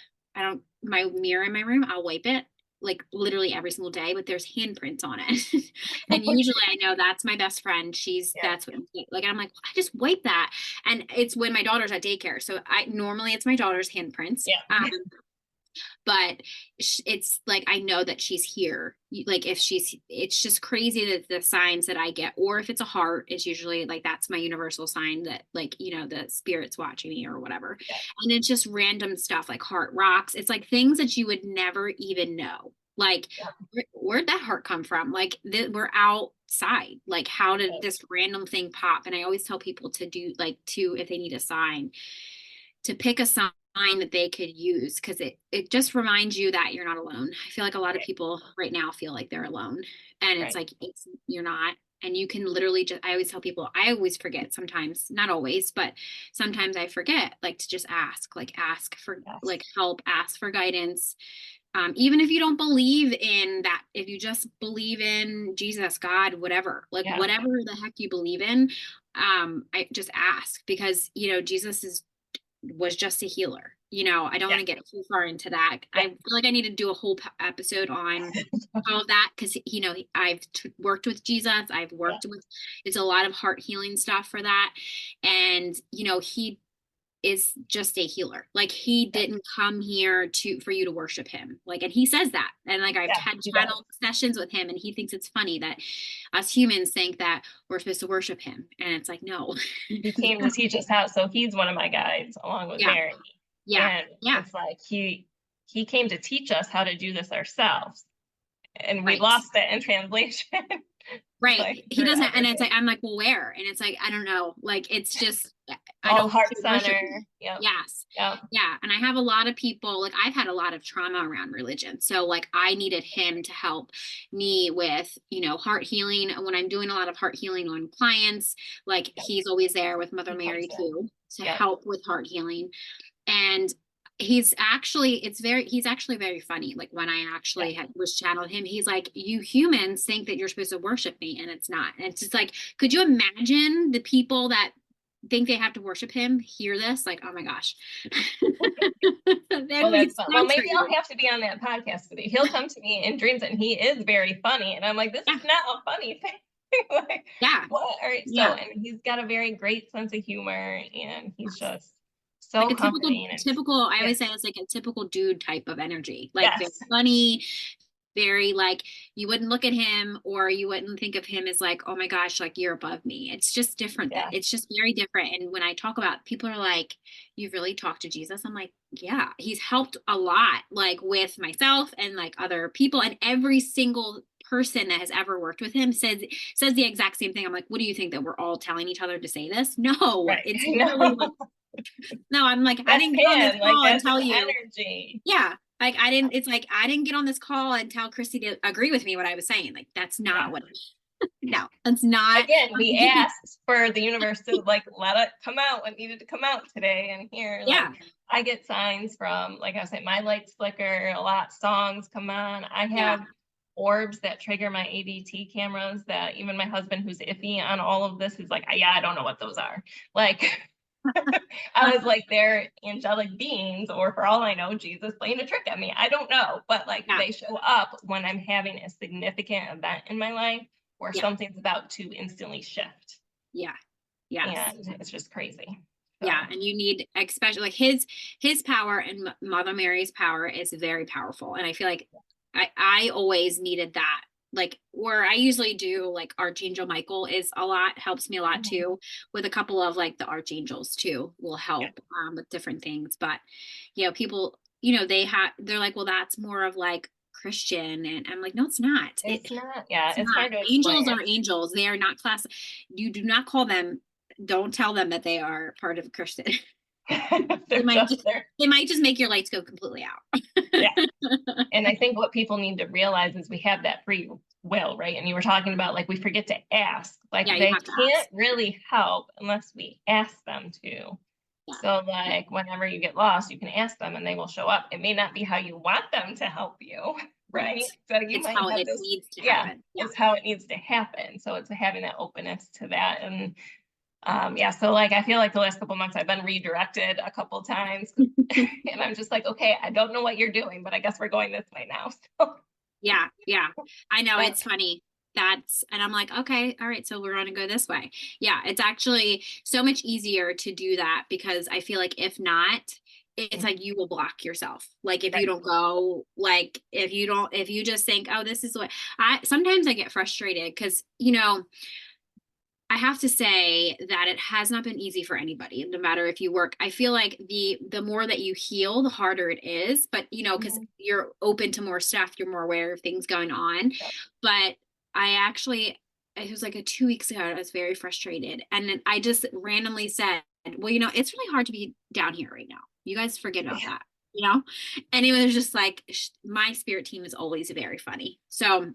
my mirror in my room, I'll wipe it like literally every single day, but there's handprints on it. And usually I know that's my best friend. That's what, like, I'm like, I just wipe that. And it's when my daughter's at daycare. So normally it's my daughter's handprints. Yeah. But it's like, I know that she's here. Like, it's just crazy that the signs that I get, or if it's a heart, it's usually like, that's my universal sign that, like, the spirit's watching me or whatever. Yeah. And it's just random stuff like heart rocks. It's like things that you would never even know. Like, where'd that heart come from? Like, we're outside. Like, how did this random thing pop? And I always tell people to do, like, if they need a sign, to pick a sign that they could use, because it just reminds you that you're not alone. I feel like a lot of people right now feel like they're alone, and it's like, you're not. And you can literally I always tell people, I always forget sometimes, not always, but sometimes I forget, like, to just ask for like help, ask for guidance. Even if you don't believe in that, if you just believe in Jesus, God, whatever, like whatever the heck you believe in, I just ask, because, Jesus was just a healer. I don't want to get too far into that. I feel like I need to do a whole episode on all of that, because I've worked with Jesus. I've worked with, it's a lot of heart healing stuff for that. And he is just a healer. Like, he didn't come here for you to worship him. Like, and he says that. And like, I've had channel sessions with him, and he thinks it's funny that us humans think that we're supposed to worship him. And it's like, no. He came to teach us how. So he's one of my guides, along with Mary. And it's like, he came to teach us how to do this ourselves. And we lost it in translation. Right. Like, he doesn't. And it's like, I'm like, well, where? And it's like, I don't know. Like, it's just, I don't. Heart center. Yes. Yeah. And I have a lot of people, like, I've had a lot of trauma around religion. So like, I needed him to help me with, heart healing. When I'm doing a lot of heart healing on clients, like, he's always there with Mother Mary too, to help with heart healing. And he's actually very funny. Like, when I actually was channeled him, he's like, you humans think that you're supposed to worship me, and it's not. And it's just like, could you imagine the people that think they have to worship him hear this, like, oh my gosh. Well, that's fun. Well, maybe I'll have to be on that podcast with you. He'll come to me in dreams and he is very funny. And I'm like, this is not a funny thing. Like, what? All right. So, and he's got a very great sense of humor, and he's just so like a typical, I always say it's like a typical dude type of energy. Like they're funny, very like, you wouldn't look at him or you wouldn't think of him as like, oh my gosh, like you're above me. It's just different. It's just very different. And when I talk about, people are like, you've really talked to Jesus? I'm like, yeah, he's helped a lot, like with myself and like other people, and every single person that has ever worked with him says the exact same thing. I'm like, what do you think, that we're all telling each other to say this? No, it's literally like, no, I'm like, I didn't get on this call and tell you energy. Yeah. Like I didn't, it's like, I didn't get on this call and tell Kristy to agree with me what I was saying. Like, that's not what, no, that's not. Again, we asked for the universe to like, let it come out what needed to come out today. And here, like, I get signs from, like I said, my lights flicker a lot, songs come on. I have orbs that trigger my ADT cameras that even my husband, who's iffy on all of this, is like, yeah, I don't know what those are. Like, I was like, they're angelic beings, or for all I know, Jesus playing a trick at me. I don't know, but like they show up when I'm having a significant event in my life where something's about to instantly shift. Yeah. And it's just crazy. So. Yeah. And you need, especially like his power and Mother Mary's power is very powerful. And I feel like I always needed that. Like, or I usually do like Archangel Michael helps me a lot too, with a couple of like the archangels too will help with different things. But people, they're like, well, that's more of like Christian, and I'm like, no, it's not. It's not. Yeah, it's hard to explain. Angels are angels. They are not class. You do not call them. Don't tell them that they are part of Christian. They might just make your lights go completely out. And I think what people need to realize is we have that free will, right? And you were talking about like we forget to ask. Like they can't really help unless we ask them to. So like whenever you get lost, you can ask them and they will show up. It may not be how you want them to help you, right? So you might have this, needs to happen. It's how it needs to happen. So it's having that openness to that. And so like I feel like the last couple of months I've been redirected a couple of times and I'm just like, okay, I don't know what you're doing, but I guess we're going this way now. So. Yeah. I know, it's funny. And I'm like, okay, all right, so we're going to go this way. Yeah, it's actually so much easier to do that, because I feel like if not, it's like you will block yourself. Like if you don't go, like if you just think, oh, this is what sometimes I get frustrated because, I have to say that it has not been easy for anybody, no matter if you work. I feel like the more that you heal, the harder it is, but because you're open to more stuff, you're more aware of things going on. But it was like 2 weeks ago, I was very frustrated. And then I just randomly said, well, it's really hard to be down here right now. You guys forget about that, And it was just like, my spirit team is always very funny. So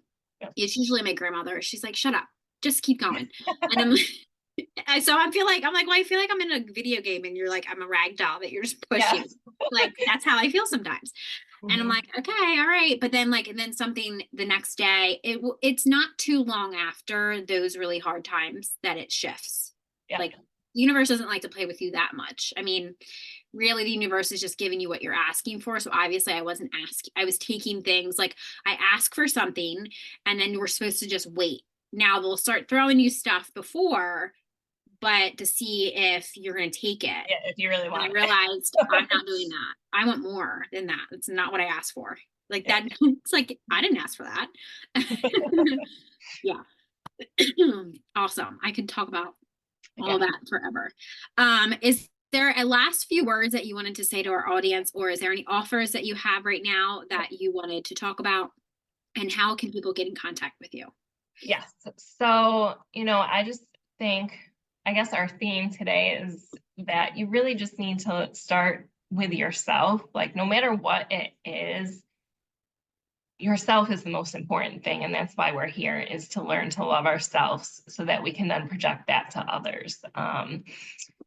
it's usually my grandmother. She's like, shut up. Just keep going. And I feel like I'm in a video game and you're like, I'm a rag doll that you're just pushing. Like, that's how I feel sometimes. And I'm like, okay, all right. But then and then something the next day, it's not too long after those really hard times that it shifts. Like the universe doesn't like to play with you that much. I mean, really the universe is just giving you what you're asking for. So obviously I wasn't asking, I was taking things like I ask for something and then we're supposed to just wait. Now they'll start throwing you stuff before, but to see if you're going to take it. Yeah, if you really want it. I realized I'm not doing that. I want more than that. It's not what I asked for. Like that. It's like, I didn't ask for that. Yeah. Awesome. I could talk about all that forever. Is there a last few words that you wanted to say to our audience, or is there any offers that you have right now that you wanted to talk about, and how can people get in contact with you? Yes. So, I just think, I guess our theme today is that you really just need to start with yourself. Like, no matter what it is, yourself is the most important thing. And that's why we're here, is to learn to love ourselves so that we can then project that to others.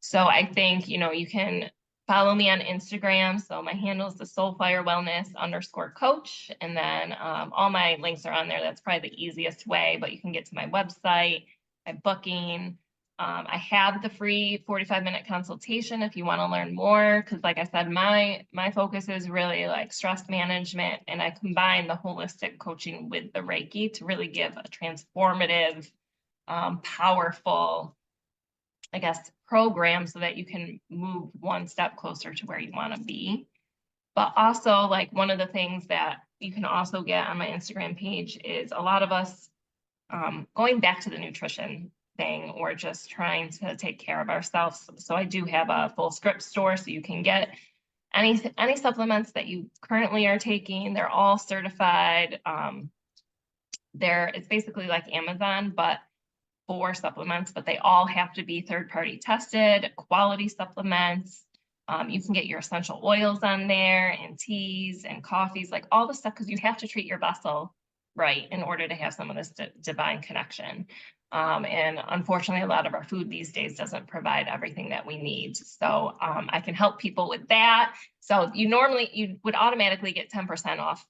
So I think, you can follow me on Instagram. So my handle is the soulfirewellness_coach. And then all my links are on there. That's probably the easiest way, but you can get to my website, my booking, I have the free 45-minute consultation if you want to learn more, because like I said, my focus is really like stress management, and I combine the holistic coaching with the Reiki to really give a transformative, powerful, I guess, program so that you can move one step closer to where you want to be. But also, like, one of the things that you can also get on my Instagram page is a lot of us going back to the nutrition thing, or just trying to take care of ourselves. So I do have a full script store, so you can get any supplements that you currently are taking. They're all certified. It's basically like Amazon, but for supplements, but they all have to be third-party tested, quality supplements. You can get your essential oils on there, and teas and coffees, like all the stuff, because you have to treat your vessel right in order to have some of this divine connection. And unfortunately, a lot of our food these days doesn't provide everything that we need. So I can help people with that. So you would automatically get 10% off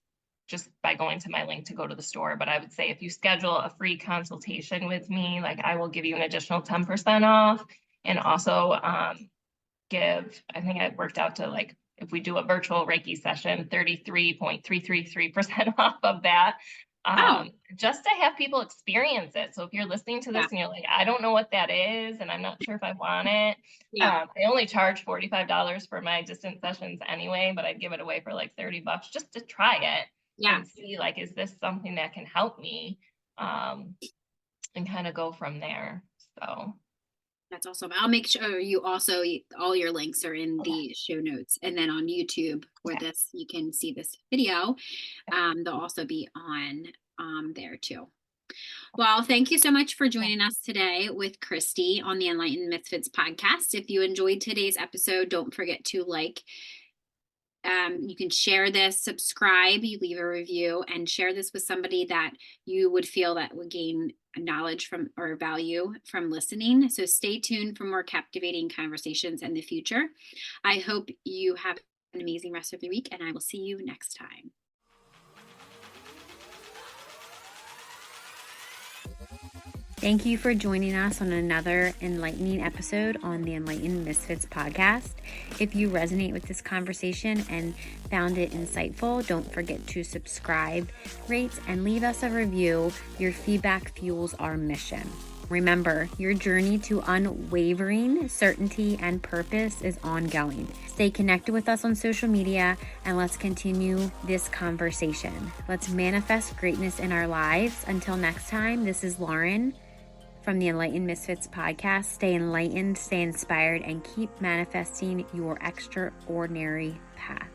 just by going to my link to go to the store. But I would say if you schedule a free consultation with me, like, I will give you an additional 10% off, and also I think I worked out to, like, if we do a virtual Reiki session, 33.333% off of that. Just to have people experience it. So if you're listening to this and you're like, I don't know what that is, and I'm not sure if I want it. I only charge $45 for my distance sessions anyway, but I'd give it away for like $30 just to try it. And see, like, is this something that can help me, and kind of go from there. So that's awesome. I'll make sure all your links are in the show notes, and then on YouTube where you can see this video. They'll also be on there too. Well, thank you so much for joining us today with Kristy on the Enlightened Misfits podcast. If you enjoyed today's episode, don't forget to you can share this, subscribe, you leave a review, and share this with somebody that you would feel that would gain knowledge from or value from listening. So stay tuned for more captivating conversations in the future. I hope you have an amazing rest of your week, and I will see you next time. Thank you for joining us on another enlightening episode on the Enlightened Misfits podcast. If you resonate with this conversation and found it insightful, don't forget to subscribe, rate, and leave us a review. Your feedback fuels our mission. Remember, your journey to unwavering certainty and purpose is ongoing. Stay connected with us on social media, and let's continue this conversation. Let's manifest greatness in our lives. Until next time, this is Lauren from the Enlightened Misfits podcast. Stay enlightened, stay inspired, and keep manifesting your extraordinary path.